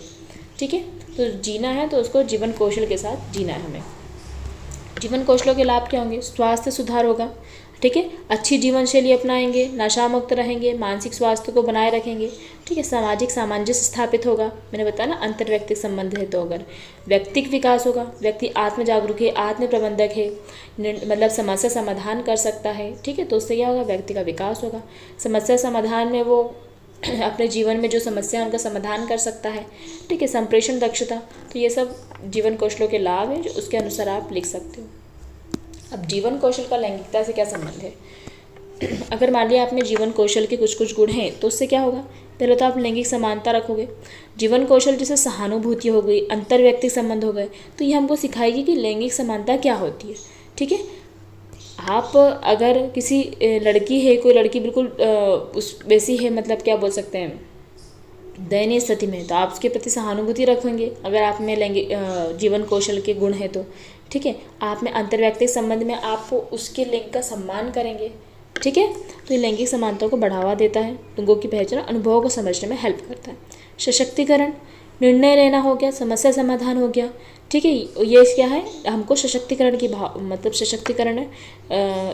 ठीक है, तो जीना है तो उसको जीवन कौशल के साथ जीना है हमें। जीवन कौशलों के लाभ क्या होंगे, स्वास्थ्य सुधार होगा। ठीक है, अच्छी जीवन शैली अपनाएंगे, नशा मुक्त रहेंगे, मानसिक स्वास्थ्य को बनाए रखेंगे। ठीक है, सामाजिक सामंजस्य स्थापित होगा। मैंने बताया ना अंतर्व्यक्तिक संबंध है, तो अगर व्यक्तिक विकास होगा, व्यक्ति आत्म जागरूक है, आत्म प्रबंधक है, मतलब समस्या समाधान कर सकता है। ठीक है, तो उससे क्या होगा, व्यक्ति का विकास होगा। समस्या समाधान में वो अपने जीवन में जो समस्या है उनका समाधान कर सकता है। ठीक है, संप्रेषण दक्षता, तो ये सब जीवन कौशलों के लाभ हैं जो उसके अनुसार आप लिख सकते हो। अब जीवन कौशल का लैंगिकता से क्या संबंध है। अगर मान लिया आप में जीवन कौशल के कुछ गुण हैं तो उससे क्या होगा, पहले तो आप लैंगिक समानता रखोगे। जीवन कौशल जैसे सहानुभूति हो गई, अंतर्व्यक्तिक संबंध हो गए, तो ये हमको सिखाएगी कि लैंगिक समानता क्या होती है। ठीक है, आप अगर किसी लड़की है, कोई लड़की बिल्कुल उस वैसी है, मतलब क्या बोल सकते हैं, दयनीय स्थिति में, तो आप उसके प्रति सहानुभूति रखेंगे अगर आप में लैंगिक जीवन कौशल के गुण हैं तो। ठीक है, आप में अंतर्व्यक्तिक संबंध में आप उसके लिंग का सम्मान करेंगे। ठीक है। तो ये लैंगिक समानता को बढ़ावा देता है, लिंगों की पहचान, अनुभवों को समझने में हेल्प करता है। सशक्तिकरण, निर्णय लेना हो गया, समस्या समाधान हो गया। ठीक है, ये क्या है, हमको सशक्तिकरण की भाव मतलब सशक्तिकरण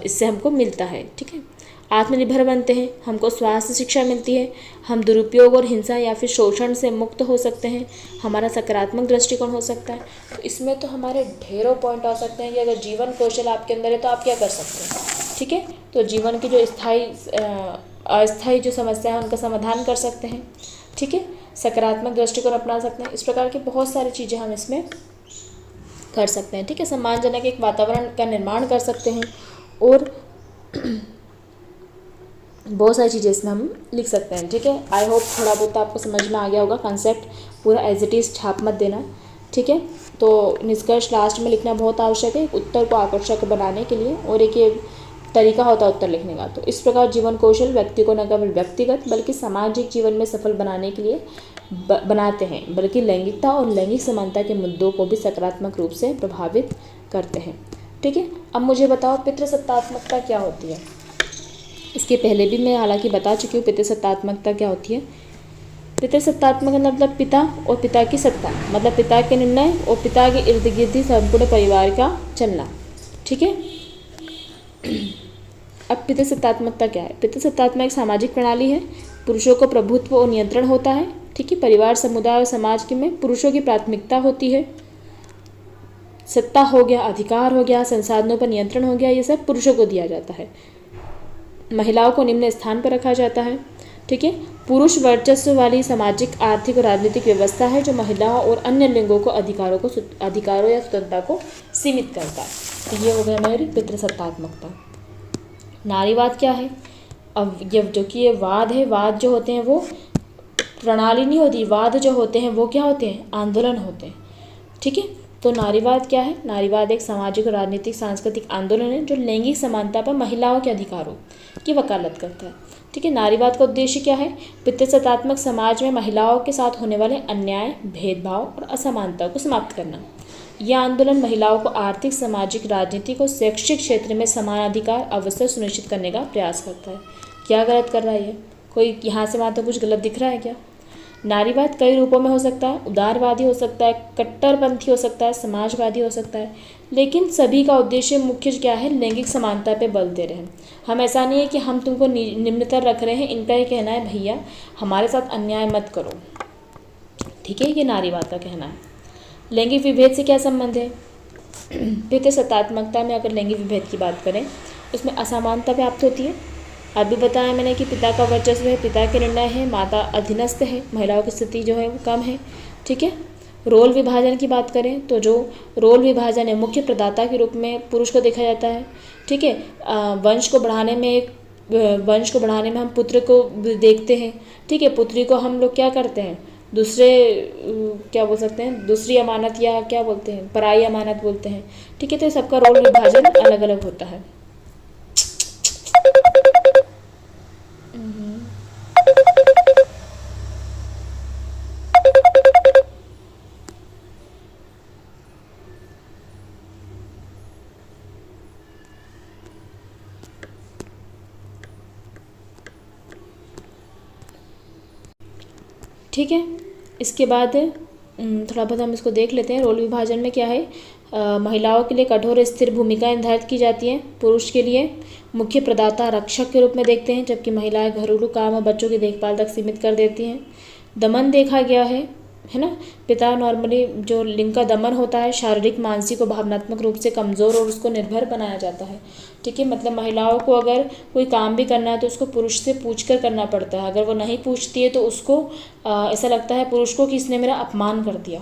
इससे हमको मिलता है। ठीक है, आत्मनिर्भर बनते हैं, हमको स्वास्थ्य शिक्षा मिलती है, हम दुरुपयोग और हिंसा या फिर शोषण से मुक्त हो सकते हैं, हमारा सकारात्मक दृष्टिकोण हो सकता है। तो इसमें तो हमारे ढेरों पॉइंट आ सकते हैं कि अगर जीवन कौशल आपके अंदर है तो आप क्या कर सकते हैं। ठीक है, तो जीवन की जो स्थायी अस्थायी जो समस्या है उनका समाधान कर सकते हैं। ठीक है, सकारात्मक दृष्टिकोण अपना सकते हैं। इस प्रकार की बहुत सारी चीज़ें हम इसमें कर सकते हैं। ठीक है, सम्मानजनक एक वातावरण का निर्माण कर सकते हैं और बहुत सारी चीज़ें इसमें हम लिख सकते हैं। ठीक है, आई होप थोड़ा बहुत आपको समझ में आ गया होगा। कॉन्सेप्ट पूरा एज इट इज़ छाप मत देना। ठीक है, तो निष्कर्ष लास्ट में लिखना बहुत आवश्यक है उत्तर को आकर्षक बनाने के लिए, और एक ये तरीका होता है उत्तर लिखने का। तो इस प्रकार जीवन कौशल व्यक्ति को न केवल व्यक्तिगत बल्कि सामाजिक जीवन में सफल बनाने के लिए बनाते हैं, बल्कि लैंगिकता और लैंगिक समानता के मुद्दों को भी सकारात्मक रूप से प्रभावित करते हैं। ठीक है, अब मुझे बताओ पितृसत्तात्मकता क्या होती है। इसके पहले भी मैं हालांकि बता चुकी हूँ पितृसत्तात्मकता क्या होती है। पितृसत्तात्मक मतलब पिता और पिता की सत्ता, मतलब पिता के निर्णय और पिता के इर्द गिर्द ही संपूर्ण परिवार का चलना। ठीक है, अब पितृसत्तात्मकता क्या है। पितृसत्तात्मक एक सामाजिक प्रणाली है, पुरुषों को प्रभुत्व और नियंत्रण होता है। ठीक है, परिवार समुदाय और समाज के में पुरुषों की प्राथमिकता होती है। सत्ता हो गया, अधिकार हो गया, संसाधनों पर नियंत्रण हो गया, ये सब पुरुषों को दिया जाता है। महिलाओं को निम्न स्थान पर रखा जाता है। ठीक है, पुरुष वर्चस्व वाली सामाजिक, आर्थिक और राजनीतिक व्यवस्था है जो महिलाओं और अन्य लिंगों को अधिकारों या स्वतंत्रता को सीमित करता है। तो ये हो गया मेरी पितृसत्तात्मकता। नारीवाद क्या है। अब जो कि ये वाद है, वाद जो होते हैं वो प्रणाली नहीं होती, वाद जो होते हैं वो क्या होते हैं, आंदोलन होते हैं। ठीक है, तो नारीवाद क्या है। नारीवाद एक सामाजिक और राजनीतिक सांस्कृतिक आंदोलन है जो लैंगिक समानता पर महिलाओं के अधिकारों की वकालत करता है। ठीक है, नारीवाद का उद्देश्य क्या है, पितृसत्तात्मक समाज में महिलाओं के साथ होने वाले अन्याय, भेदभाव और असमानता को समाप्त करना। यह आंदोलन महिलाओं को आर्थिक, सामाजिक, राजनीतिक और शैक्षिक क्षेत्र में समान अधिकार अवसर सुनिश्चित करने का प्रयास करता है। क्या गलत कर रहा है ये, कोई यहाँ से वहाँ तो कुछ गलत दिख रहा है क्या। नारीवाद कई रूपों में हो सकता है, उदारवादी हो सकता है, कट्टरपंथी हो सकता है, समाजवादी हो सकता है, लेकिन सभी का उद्देश्य मुख्य क्या है, लैंगिक समानता पे बल दे रहे हैं। हम ऐसा नहीं है कि हम तुमको निम्नतर रख रहे हैं, इनका ये कहना है भैया हमारे साथ अन्याय मत करो। ठीक है, ये नारीवाद का कहना है। लैंगिक विभेद से क्या संबंध है। पितृसत्तात्मकता में अगर लैंगिक विभेद की बात करें उसमें असमानता व्याप्त होती है। अभी बताया मैंने कि पिता का वर्चस्व है, पिता के निर्णय है, माता अधीनस्थ है, महिलाओं की स्थिति जो है वो कम है। ठीक है, रोल विभाजन की बात करें तो जो रोल विभाजन है, मुख्य प्रदाता के रूप में पुरुष को देखा जाता है। ठीक है, वंश को बढ़ाने में हम पुत्र को देखते हैं। ठीक है, पुत्री को हम लोग क्या करते हैं, दूसरे क्या बोल सकते हैं, दूसरी अमानत या क्या बोलते हैं, पराई अमानत बोलते हैं। ठीक है, तो सबका रोल विभाजन अलग अलग होता है। ठीक है, इसके बाद थोड़ा बहुत हम इसको देख लेते हैं। रोल विभाजन में क्या है, महिलाओं के लिए कठोर स्थिर भूमिकाएं निर्धारित की जाती हैं, पुरुष के लिए मुख्य प्रदाता रक्षक के रूप में देखते हैं, जबकि महिलाएं घरेलू काम और बच्चों की देखभाल तक सीमित कर देती हैं। दमन देखा गया है ना, पिता नॉर्मली जो लिंग का दमन होता है, शारीरिक, मानसिक और भावनात्मक रूप से कमज़ोर और उसको निर्भर बनाया जाता है। ठीक है, मतलब महिलाओं को अगर कोई काम भी करना है तो उसको पुरुष से पूछकर करना पड़ता है। अगर वो नहीं पूछती है तो उसको ऐसा लगता है पुरुष को कि इसने मेरा अपमान कर दिया।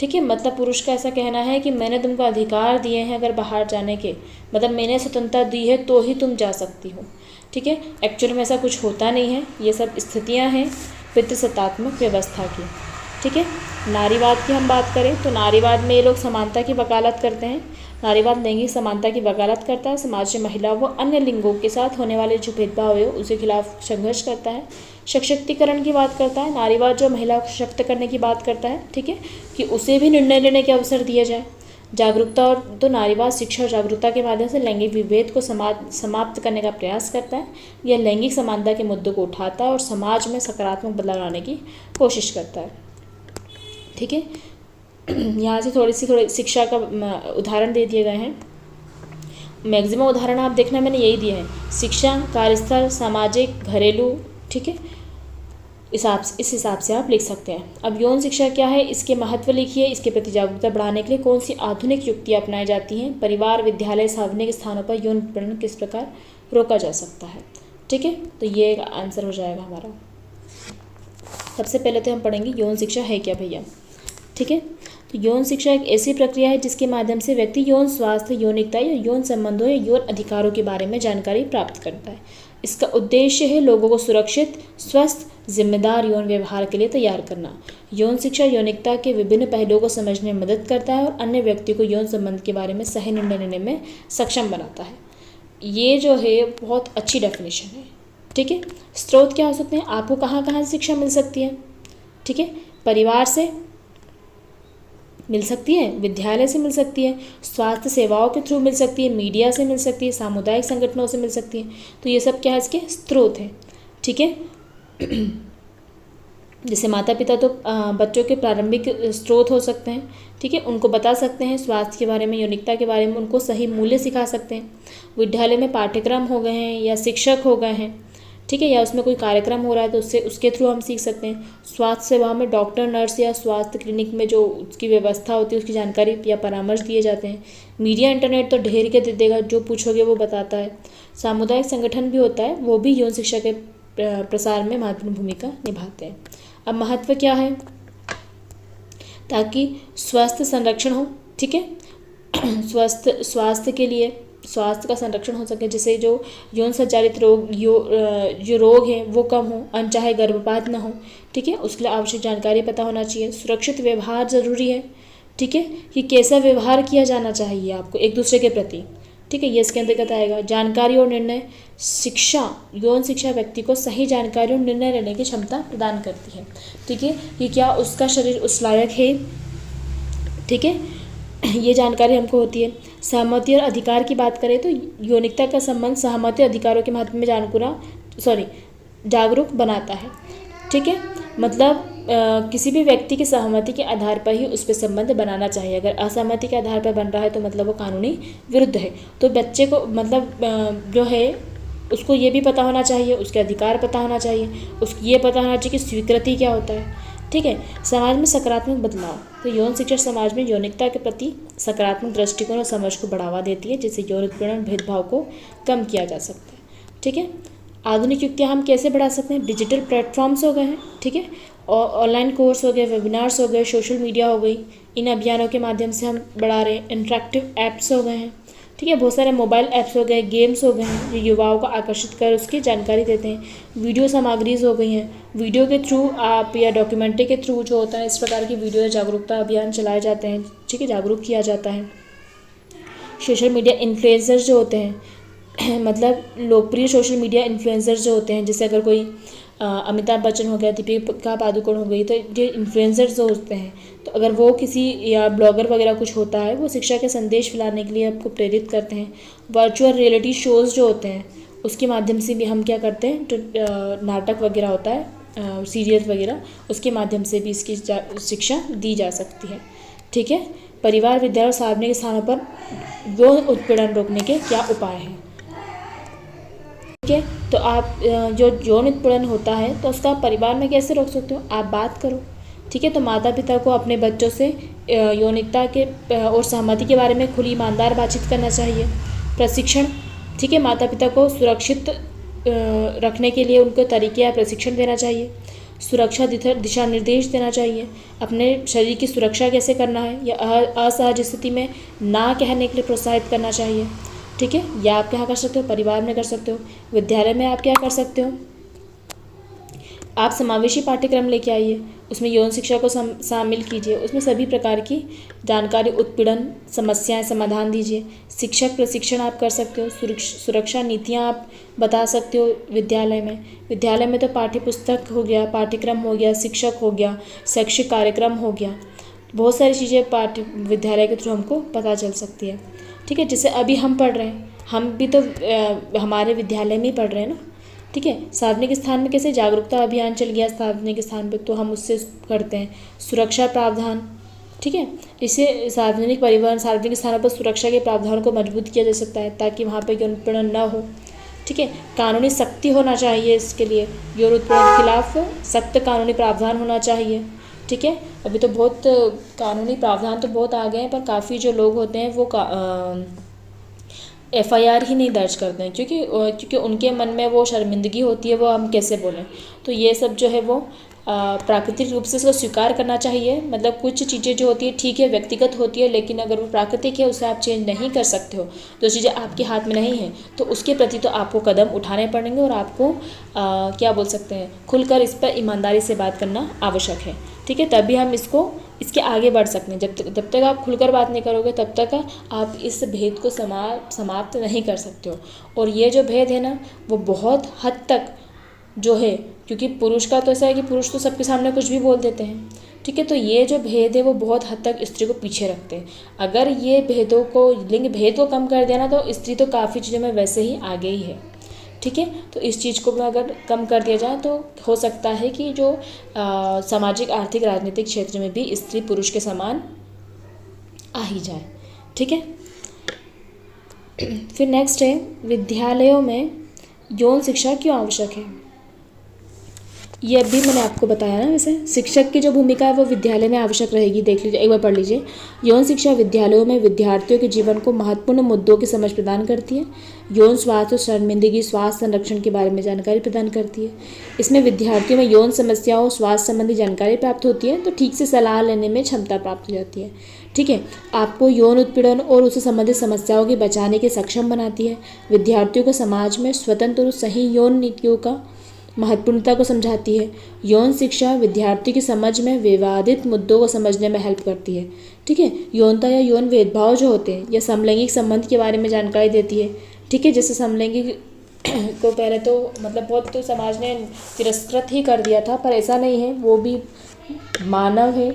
ठीक है, मतलब पुरुष का ऐसा कहना है कि मैंने तुमको अधिकार दिए हैं अगर बाहर जाने के, मतलब मैंने स्वतंत्रता दी है तो ही तुम जा सकती हो। ठीक है, एक्चुअली में ऐसा कुछ होता नहीं है, ये सब स्थितियाँ हैं पितृसत्तात्मक व्यवस्था की। ठीक है, नारीवाद की हम बात करें तो नारीवाद में ये लोग समानता की वकालत करते हैं। नारीवाद लैंगिक समानता की वकालत करता है, समाज में महिलाओं व अन्य लिंगों के साथ होने वाले जो भेदभाव है उसके खिलाफ संघर्ष करता है। सशक्तिकरण की बात करता है, नारीवाद जो महिला को सशक्त करने की बात करता है। ठीक है, कि उसे भी निर्णय लेने के अवसर दिए जाए। जागरूकता और तो नारीवाद शिक्षा और जागरूकता के माध्यम से लैंगिक विभेद को समाप्त करने का प्रयास करता है। यह लैंगिक समानता के मुद्दों को उठाता है और समाज में सकारात्मक बदलाव लाने की कोशिश करता है। ठीक है, यहाँ से थोड़ी शिक्षा का उदाहरण दे दिए गए हैं। मैक्सिमम उदाहरण आप देखना मैंने यही दिए हैं, शिक्षा, कार्यस्थल, सामाजिक, घरेलू। ठीक है, इस हिसाब से आप लिख सकते हैं। अब यौन शिक्षा क्या है, इसके महत्व लिखिए। इसके प्रति जागरूकता बढ़ाने के लिए कौन सी आधुनिक युक्तियाँ अपनाई जाती हैं। परिवार, विद्यालय, सार्वजनिक स्थानों पर यौन उत्पीड़न किस प्रकार रोका जा सकता है। ठीक है, तो ये एक आंसर हो जाएगा हमारा। सबसे पहले तो हम पढ़ेंगे यौन शिक्षा है क्या भैया। ठीक है, तो यौन शिक्षा एक ऐसी प्रक्रिया है जिसके माध्यम से व्यक्ति यौन स्वास्थ्य, यौनिकता या यौन संबंधों या यौन अधिकारों के बारे में जानकारी प्राप्त करता है। इसका उद्देश्य है लोगों को सुरक्षित, स्वस्थ, जिम्मेदार यौन व्यवहार के लिए तैयार करना। यौन शिक्षा यौनिकता के विभिन्न पहलुओं को समझने में मदद करता है और अन्य व्यक्ति को यौन संबंध के बारे में सही निर्णय लेने में सक्षम बनाता है। ये जो है बहुत अच्छी डेफिनेशन है। ठीक है, स्रोत क्या हो सकते हैं, आपको कहाँ कहाँ से शिक्षा मिल सकती है। ठीक है, परिवार से मिल सकती है, विद्यालय से मिल सकती है, स्वास्थ्य सेवाओं के थ्रू मिल सकती है, मीडिया से मिल सकती है, सामुदायिक संगठनों से मिल सकती है। तो ये सब क्या है, इसके स्रोत हैं। ठीक है, जैसे माता पिता तो बच्चों के प्रारंभिक स्रोत हो सकते हैं। ठीक है, उनको बता सकते हैं स्वास्थ्य के बारे में, यौनिकता के बारे में, उनको सही मूल्य सिखा सकते हैं। विद्यालय में पाठ्यक्रम हो गए हैं या शिक्षक हो गए हैं। ठीक है, या उसमें कोई कार्यक्रम हो रहा है तो उसके थ्रू हम सीख सकते हैं। स्वास्थ्य सेवा में डॉक्टर, नर्स या स्वास्थ्य क्लिनिक में जो उसकी व्यवस्था होती है उसकी जानकारी या परामर्श दिए जाते हैं। मीडिया, इंटरनेट तो ढेर के दे देगा, जो पूछोगे वो बताता है। सामुदायिक संगठन भी होता है, वो भी यौन शिक्षा के प्रसार में महत्वपूर्ण भूमिका निभाते हैं। अब महत्व क्या है, ताकि स्वस्थ संरक्षण हो। ठीक है, स्वास्थ्य के लिए स्वास्थ्य का संरक्षण हो सके, जिससे जो यौन संचालित रोग जो रोग हैं वो कम हो, अनचाहे गर्भपात न हो। ठीक है, उसके लिए आवश्यक जानकारी पता होना चाहिए। सुरक्षित व्यवहार जरूरी है। ठीक है, कि कैसा व्यवहार किया जाना चाहिए आपको एक दूसरे के प्रति। ठीक है, ये इसके अंतर्गत आएगा। जानकारी और निर्णय शिक्षा, यौन शिक्षा व्यक्ति को सही जानकारी और निर्णय लेने की क्षमता प्रदान करती है। ठीक है, कि क्या उसका शरीर उस लायक है। ठीक है, ये जानकारी हमको होती है। सहमति और अधिकार की बात करें तो यौनिकता का संबंध सहमति और अधिकारों के महत्व में जागरूक बनाता है। ठीक है, मतलब किसी भी व्यक्ति की सहमति के आधार पर ही उस पर संबंध बनाना चाहिए। अगर असहमति के आधार पर बन रहा है तो मतलब वो कानूनी विरुद्ध है। तो बच्चे को मतलब जो है उसको ये भी पता होना चाहिए, उसके अधिकार पता होना चाहिए, उसको ये पता होना चाहिए कि स्वीकृति क्या होता है। ठीक है, समाज में सकारात्मक बदलाव, तो यौन शिक्षा समाज में यौनिकता के प्रति सकारात्मक दृष्टिकोण और समझ को बढ़ावा देती है, जिससे यौन उत्पीड़न भेदभाव को कम किया जा सकता है। ठीक है, आधुनिक युक्तियाँ हम कैसे बढ़ा सकते हैं, डिजिटल प्लेटफॉर्म्स हो गए हैं। ठीक है, और ऑनलाइन कोर्स हो गए, वेबिनार्स हो गए, सोशल मीडिया हो गई, इन अभियानों के माध्यम से हम बढ़ा रहे हैं। इंटरेक्टिव ऐप्स हो गए हैं। ठीक है, बहुत सारे मोबाइल ऐप्स हो गए, गेम्स हो गए हैं जो युवाओं को आकर्षित कर उसकी जानकारी देते हैं। वीडियो सामग्रीज हो गई हैं, वीडियो के थ्रू आप या डॉक्यूमेंट्री के थ्रू जो होता है इस प्रकार की वीडियो जागरूकता अभियान चलाए जाते हैं। ठीक है, जागरूक किया जाता है। सोशल मीडिया इन्फ्लुएंसर्स जो होते हैं मतलब लोकप्रिय सोशल मीडिया इन्फ्लुएंसर्स जो होते हैं, जैसे अगर कोई अमिताभ बच्चन हो गया, दीपिका पादुकोण हो गई, तो ये इन्फ्लुएंसर्स जो होते हैं तो अगर वो किसी या ब्लॉगर वगैरह कुछ होता है, वो शिक्षा के संदेश फैलाने के लिए आपको प्रेरित करते हैं। वर्चुअल रियलिटी शोज़ जो होते हैं उसके माध्यम से भी हम क्या करते हैं, जो नाटक वगैरह होता है, सीरियल वगैरह, उसके माध्यम से भी इसकी शिक्षा दी जा सकती है। ठीक है, परिवार, विद्यालय और सार्वजनिक स्थानों पर यौन उत्पीड़न रोकने के क्या उपाय हैं। ठीक है, तो आप जो यौन उत्पीड़न होता है तो उसका परिवार में कैसे रोक सकते हो, आप बात करो। ठीक है, तो माता पिता को अपने बच्चों से यौनिकता के और सहमति के बारे में खुली ईमानदार बातचीत करना चाहिए। प्रशिक्षण, ठीक है, माता पिता को सुरक्षित रखने के लिए उनको तरीके या प्रशिक्षण देना चाहिए। सुरक्षा दिशा निर्देश देना चाहिए, अपने शरीर की सुरक्षा कैसे करना है या असहज स्थिति में ना कहने के लिए प्रोत्साहित करना चाहिए। ठीक है, या आप क्या कर सकते हो, परिवार में कर सकते हो। विद्यालय में आप क्या कर सकते हो, आप समावेशी पाठ्यक्रम लेके आइए, उसमें यौन शिक्षा को शामिल कीजिए, उसमें सभी प्रकार की जानकारी, उत्पीड़न समस्याएं समाधान दीजिए। शिक्षक प्रशिक्षण आप कर सकते हो, सुरक्षा नीतियां आप बता सकते हो विद्यालय में तो पाठ्य पुस्तक हो गया, पाठ्यक्रम हो गया, शिक्षक हो गया, शैक्षिक कार्यक्रम हो गया। बहुत सारी चीज़ें पाठ्य विद्यालय के थ्रू हमको पता चल सकती है। ठीक है, जैसे अभी हम पढ़ रहे हैं, हम भी तो हमारे विद्यालय में ही पढ़ रहे हैं ना। ठीक है, सार्वजनिक स्थान में कैसे जागरूकता अभियान चल गया सार्वजनिक स्थान पे, तो हम उससे करते हैं। सुरक्षा प्रावधान, ठीक है, इससे सार्वजनिक परिवहन सार्वजनिक स्थानों पर सुरक्षा के प्रावधानों को मजबूत किया जा सकता है ताकि वहाँ पर यौन उत्पीड़न न हो। ठीक है, कानूनी सख्ती होना चाहिए इसके लिए, यौन उत्पीड़न के खिलाफ सख्त कानूनी प्रावधान होना चाहिए। ठीक है, अभी तो बहुत कानूनी प्रावधान तो बहुत आ गए हैं, पर काफ़ी जो लोग होते हैं वो FIR ही नहीं दर्ज करते हैं, क्योंकि उनके मन में वो शर्मिंदगी होती है, वो हम कैसे बोलें। तो ये सब जो है वो प्राकृतिक रूप से इसको स्वीकार करना चाहिए। मतलब कुछ चीज़ें जो होती है ठीक है व्यक्तिगत होती है, लेकिन अगर वो प्राकृतिक है उसे आप चेंज नहीं कर सकते हो, जो चीज़ें आपके हाथ में नहीं हैं, तो उसके प्रति तो आपको कदम उठाने पड़ेंगे और आपको क्या बोल सकते हैं, खुलकर इस पर ईमानदारी से बात करना आवश्यक है। ठीक है, तभी हम इसके आगे बढ़ सकते हैं। जब तक आप खुलकर बात नहीं करोगे तब तक आप इस भेद को समाप्त नहीं कर सकते हो। और ये जो भेद है ना वो बहुत हद तक जो है, क्योंकि पुरुष का तो ऐसा है कि पुरुष तो सबके सामने कुछ भी बोल देते हैं। ठीक है, तो ये जो भेद है वो बहुत हद तक स्त्री को पीछे रखते हैं। अगर ये भेदों को, लिंग भेद को कम कर दिया ना, तो स्त्री तो काफ़ी चीज़ों में वैसे ही आगे ही है। ठीक है, तो इस चीज़ को भी अगर कम कर दिया जाए तो हो सकता है कि जो सामाजिक आर्थिक राजनीतिक क्षेत्र में भी स्त्री पुरुष के समान आ ही जाए। ठीक है, फिर नेक्स्ट है विद्यालयों में यौन शिक्षा क्यों आवश्यक है। ये अभी मैंने आपको बताया ना, वैसे शिक्षक की जो भूमिका है वो विद्यालय में आवश्यक रहेगी। देख लीजिए, एक बार पढ़ लीजिए। यौन शिक्षा विद्यालयों में विद्यार्थियों के जीवन को महत्वपूर्ण मुद्दों की समझ प्रदान करती है। यौन स्वास्थ्य और शर्मिंदगी स्वास्थ्य संरक्षण के बारे में जानकारी प्रदान करती है। इसमें विद्यार्थियों में यौन समस्याओं स्वास्थ्य संबंधी जानकारी प्राप्त होती है, तो ठीक से सलाह लेने में क्षमता प्राप्त हो जाती है। ठीक है, आपको यौन उत्पीड़न और उससे संबंधित समस्याओं के बचाने के सक्षम बनाती है। विद्यार्थियों को समाज में स्वतंत्र और सही यौन नीतियों का महत्वपूर्णता को समझाती है। यौन शिक्षा विद्यार्थी की समझ में विवादित मुद्दों को समझने में हेल्प करती है। ठीक है, यौनता या यौन भेदभाव जो होते हैं या समलैंगिक संबंध के बारे में जानकारी देती है। ठीक है, जैसे समलैंगिक को पहले तो मतलब बहुत तो समाज ने तिरस्कृत ही कर दिया था, पर ऐसा नहीं है, वो भी मानव है।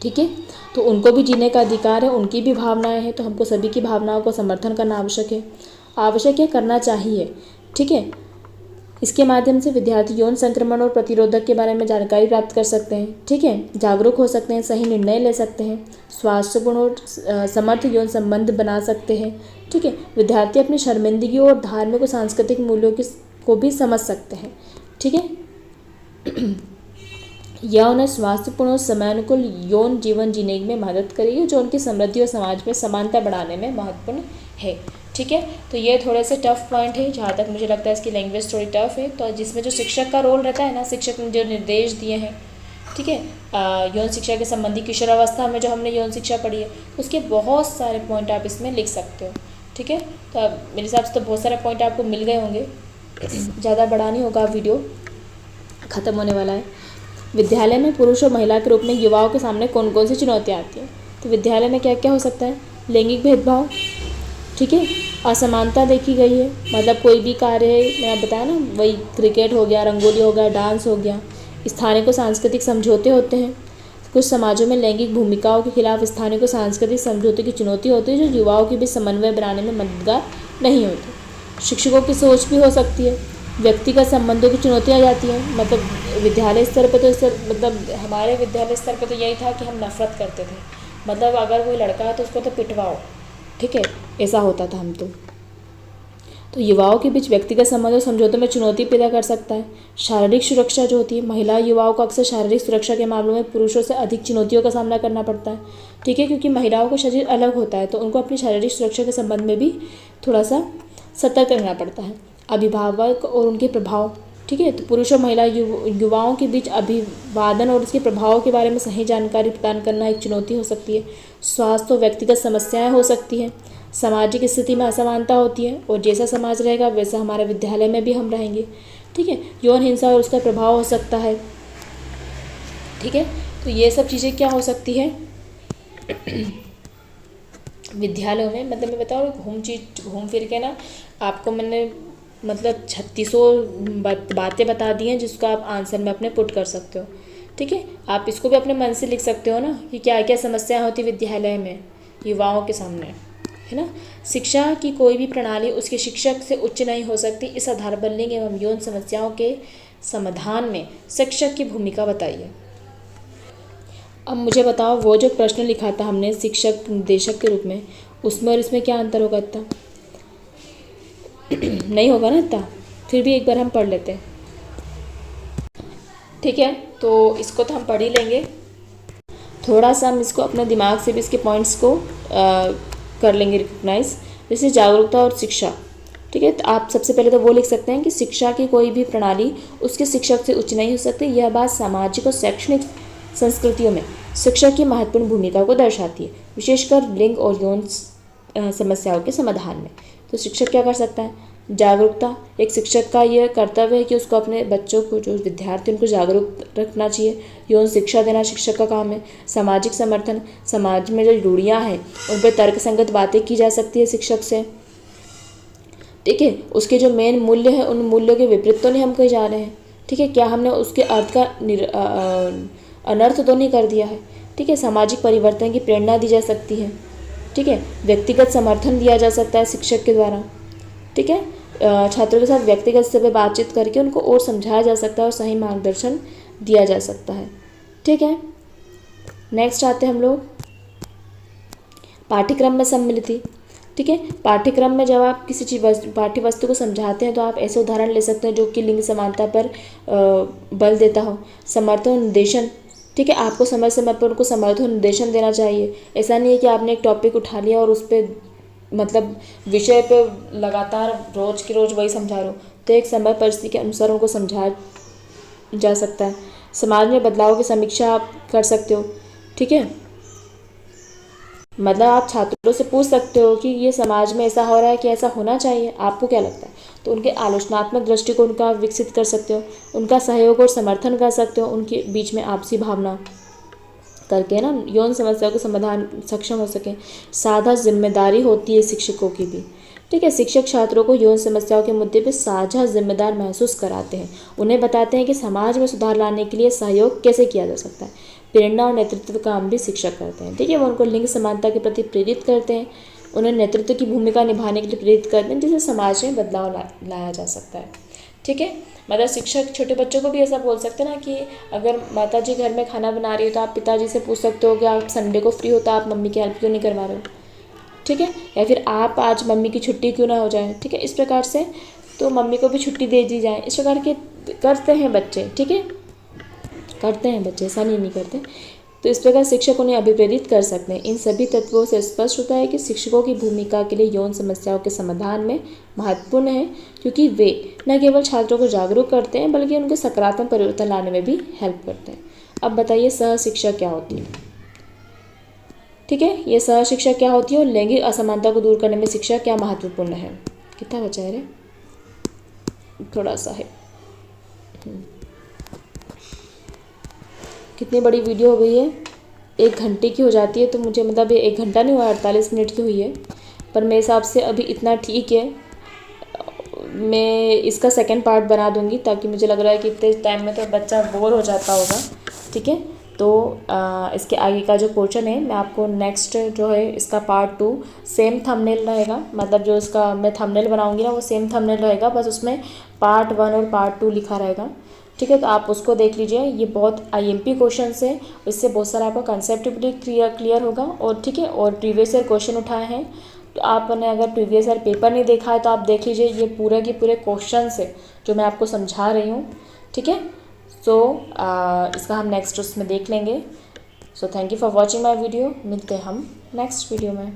ठीक है, तो उनको भी जीने का अधिकार है, उनकी भी भावनाएं हैं, तो हमको सभी की भावनाओं को समर्थन करना आवश्यक है, करना चाहिए। ठीक है, इसके माध्यम से विद्यार्थी यौन संक्रमण और प्रतिरोधक के बारे में जानकारी प्राप्त कर सकते हैं। ठीक है, जागरूक हो सकते हैं, सही निर्णय ले सकते हैं, स्वास्थ्यपूर्ण और समर्थ यौन संबंध बना सकते हैं। ठीक है, विद्यार्थी अपनी शर्मिंदगी और धार्मिक और सांस्कृतिक मूल्यों को भी समझ सकते हैं। ठीक है, यह उन्हें स्वास्थ्यपूर्ण और समयानुकूल यौन जीवन जीने में मदद करेगी, जो उनकी समृद्धि और समाज में समानता बढ़ाने में महत्वपूर्ण है। ठीक है, तो ये थोड़े से टफ पॉइंट है, जहाँ तक मुझे लगता है इसकी लैंग्वेज थोड़ी टफ है, तो जिसमें जो शिक्षक का रोल रहता है ना, शिक्षक ने जो निर्देश दिए हैं। ठीक है, यौन शिक्षा के संबंधी किशोरावस्था में जो हमने यौन शिक्षा पढ़ी है उसके बहुत सारे पॉइंट आप इसमें लिख सकते हो। ठीक है, तो मेरे हिसाब से तो बहुत सारे पॉइंट आपको मिल गए होंगे, ज़्यादा बड़ा नहीं होगा, वीडियो ख़त्म होने वाला है। विद्यालय में पुरुष और महिला के रूप में युवाओं के सामने कौन कौन सी चुनौतियाँ आती हैं, तो विद्यालय में क्या क्या हो सकता है। लैंगिक भेदभाव, ठीक है, असमानता देखी गई है, मतलब कोई भी कार्य है, मैंने बताया ना, वही क्रिकेट हो गया, रंगोली हो गया, डांस हो गया। स्थानीय को सांस्कृतिक समझौते होते हैं। कुछ समाजों में लैंगिक भूमिकाओं के खिलाफ स्थानीय को सांस्कृतिक समझौते की चुनौती होती है, जो युवाओं के बीच समन्वय बनाने में मददगार नहीं होती। शिक्षकों की सोच भी हो सकती है। व्यक्तिगत संबंधों की चुनौतियाँ आ जाती हैं, मतलब विद्यालय स्तर पर तो मतलब हमारे विद्यालय स्तर पर तो यही था कि हम नफरत करते थे, मतलब अगर कोई लड़का है तो उसको तो पिटवाओ। ठीक है, ऐसा होता था हम तो युवाओं के बीच व्यक्तिगत संबंध और समझौतों में चुनौती पैदा कर सकता है। शारीरिक सुरक्षा जो होती है, महिला युवाओं को अक्सर शारीरिक सुरक्षा के मामलों में पुरुषों से अधिक चुनौतियों का सामना करना पड़ता है। ठीक है, क्योंकि महिलाओं का शरीर अलग होता है, तो उनको अपनी शारीरिक सुरक्षा के संबंध में भी थोड़ा सा सतर्क रहना पड़ता है। अभिभावक और उनके प्रभाव, ठीक है, तो पुरुष और महिला युवाओं के बीच अभिवादन और उसके प्रभावों के बारे में सही जानकारी प्रदान करना एक चुनौती हो सकती है। स्वास्थ्य और व्यक्तिगत समस्याएं हो सकती हैं। सामाजिक स्थिति में असमानता होती है, और जैसा समाज रहेगा वैसा हमारे विद्यालय में भी हम रहेंगे। ठीक है, यौन हिंसा और उसका प्रभाव हो सकता है। ठीक है, तो ये सब चीज़ें क्या हो सकती है विद्यालयों में। मतलब मैं बताऊँ, घूम फिर के ना आपको मैंने मतलब 3600 बातें बता दी हैं, जिसको आप आंसर में अपने पुट कर सकते हो। ठीक है, आप इसको भी अपने मन से लिख सकते हो ना कि क्या क्या समस्याएं होती विद्यालय में युवाओं के सामने, है ना। शिक्षा की कोई भी प्रणाली उसके शिक्षक से उच्च नहीं हो सकती। इस आधार पर लिंग एवं यौन समस्याओं के समाधान में शिक्षक की भूमिका बताइए। अब मुझे बताओ, वो जो प्रश्न लिखा था हमने शिक्षक निर्देशक के रूप में, उसमें और इसमें क्या अंतर होगा इतना? नहीं होगा ना इतना। फिर भी एक बार हम पढ़ लेते हैं, ठीक है। तो इसको तो हम पढ़ ही लेंगे, थोड़ा सा हम इसको अपने दिमाग से भी इसके पॉइंट्स को कर लेंगे रिकग्नाइज। जैसे जागरूकता और शिक्षा, ठीक है। तो आप सबसे पहले तो वो लिख सकते हैं कि शिक्षा की कोई भी प्रणाली उसके शिक्षक से उच्च नहीं हो सकती। यह बात सामाजिक और शैक्षणिक संस्कृतियों में शिक्षक की महत्वपूर्ण भूमिका को दर्शाती है, विशेषकर लिंग और यौन समस्याओं के समाधान में। तो शिक्षक क्या कर सकता है? जागरूकता, एक शिक्षक का यह कर्तव्य है कि उसको अपने बच्चों को, जो विद्यार्थी उनको जागरूक रखना चाहिए। यौन शिक्षा देना शिक्षक का काम है। सामाजिक समर्थन, समाज में जो रूढ़ियाँ हैं उन पर तर्कसंगत बातें की जा सकती है शिक्षक से, ठीक है। उसके जो मेन मूल्य हैं उन मूल्यों के विपरीत तो नहीं हम कहीं जा रहे हैं, ठीक है। क्या हमने उसके अर्थ का अनर्थ तो नहीं कर दिया है, ठीक है। सामाजिक परिवर्तन की प्रेरणा दी जा सकती है, ठीक है। व्यक्तिगत समर्थन दिया जा सकता है शिक्षक के द्वारा, ठीक है। छात्रों के साथ व्यक्तिगत स्तर पर बातचीत करके उनको और समझाया जा सकता है और सही मार्गदर्शन दिया जा सकता है, ठीक है। नेक्स्ट आते हैं हम लोग पाठ्यक्रम में सम्मिलित, ठीक है। पाठ्यक्रम में जब आप किसी चीज़ पाठ्य वस्तु को समझाते हैं तो आप ऐसे उदाहरण ले सकते हैं जो कि लिंग समानता पर बल देता हो। समर्थन निर्देशन, ठीक है। आपको समय समय पर उनको समर्थन निर्देशन देना चाहिए। ऐसा नहीं है कि आपने एक टॉपिक उठा लिया और उस पर मतलब विषय पे लगातार रोज की रोज वही समझा रहे हो, तो एक समय परिस्थिति के अनुसार उनको समझाया जा सकता है। समाज में बदलाव की समीक्षा आप कर सकते हो, ठीक है। मतलब आप छात्रों से पूछ सकते हो कि ये समाज में ऐसा हो रहा है कि ऐसा होना चाहिए, आपको क्या लगता है? तो उनके आलोचनात्मक दृष्टिकोण का विकसित कर सकते हो, उनका सहयोग और समर्थन कर सकते हो, उनके बीच में आपसी भावना करके ना यौन समस्या को समाधान सक्षम हो सके। साझा जिम्मेदारी होती है शिक्षकों की भी, ठीक है। शिक्षक छात्रों को यौन समस्याओं के मुद्दे पर साझा जिम्मेदार महसूस कराते हैं, उन्हें बताते हैं कि समाज में सुधार लाने के लिए सहयोग कैसे किया जा सकता है। प्रेरणा और नेतृत्व काम भी शिक्षक करते हैं, ठीक है। वो उनको लिंग समानता के प्रति प्रेरित करते हैं, उन्हें नेतृत्व की भूमिका निभाने के लिए प्रेरित करते हैं, जिससे समाज में बदलाव लाया जा सकता है, ठीक है। मतलब शिक्षक छोटे बच्चों को भी ऐसा बोल सकते हैं ना कि अगर माताजी घर में खाना बना रही हो तो आप पिताजी से पूछ सकते हो कि आप संडे को फ्री हो तो आप मम्मी की हेल्प क्यों नहीं करवा रहे हो, ठीक है। या फिर आप आज मम्मी की छुट्टी क्यों ना हो जाए, ठीक है। इस प्रकार से तो मम्मी को भी छुट्टी दे दी जाए, इस प्रकार के करते हैं बच्चे, ठीक है। करते हैं बच्चे, ऐसा नहीं करते। तो इस प्रकार शिक्षक उन्हें अभिप्रेरित कर सकते हैं। इन सभी तत्वों से स्पष्ट होता है कि शिक्षकों की भूमिका के लिए यौन समस्याओं के समाधान में महत्वपूर्ण है, क्योंकि वे न केवल छात्रों को जागरूक करते हैं बल्कि उनके सकारात्मक परिवर्तन लाने में भी हेल्प करते हैं। अब बताइए सह शिक्षा क्या होती है, ठीक है। ये सह शिक्षा क्या होती है और लैंगिक असमानता को दूर करने में शिक्षा क्या महत्वपूर्ण है। कितना बचा है रे, थोड़ा सा है। कितनी बड़ी वीडियो हो गई है, 1 घंटे की हो जाती है। तो मुझे मतलब ये 1 घंटा नहीं हुआ, 48 मिनट की हुई है, पर मेरे हिसाब से अभी इतना ठीक है। मैं इसका सेकंड पार्ट बना दूंगी, ताकि मुझे लग रहा है कि इतने टाइम में तो बच्चा बोर हो जाता होगा, ठीक है। तो इसके आगे का जो पोर्शन है मैं आपको नेक्स्ट जो है इसका पार्ट 2 सेम थंबनेल रहेगा। मतलब जो इसका मैं थंबनेल बनाऊंगी ना वो सेम थंबनेल रहेगा, बस उसमें पार्ट 1 और पार्ट 2 लिखा रहेगा, ठीक है। तो आप उसको देख लीजिए, ये बहुत IMP क्वेश्चन है, इससे बहुत सारा आपका कंसेप्ट भी क्लियर होगा। और ठीक है, और प्रीवियस ईयर क्वेश्चन उठाए हैं, तो आपने अगर प्रीवियस ईयर पेपर नहीं देखा है तो आप देख लीजिए, ये पूरे के पूरे क्वेश्चन है जो मैं आपको समझा रही हूँ, ठीक है। सो इसका हम नेक्स्ट उसमें देख लेंगे। So thank you for watching my video. मिलते हैं हम नेक्स्ट वीडियो में।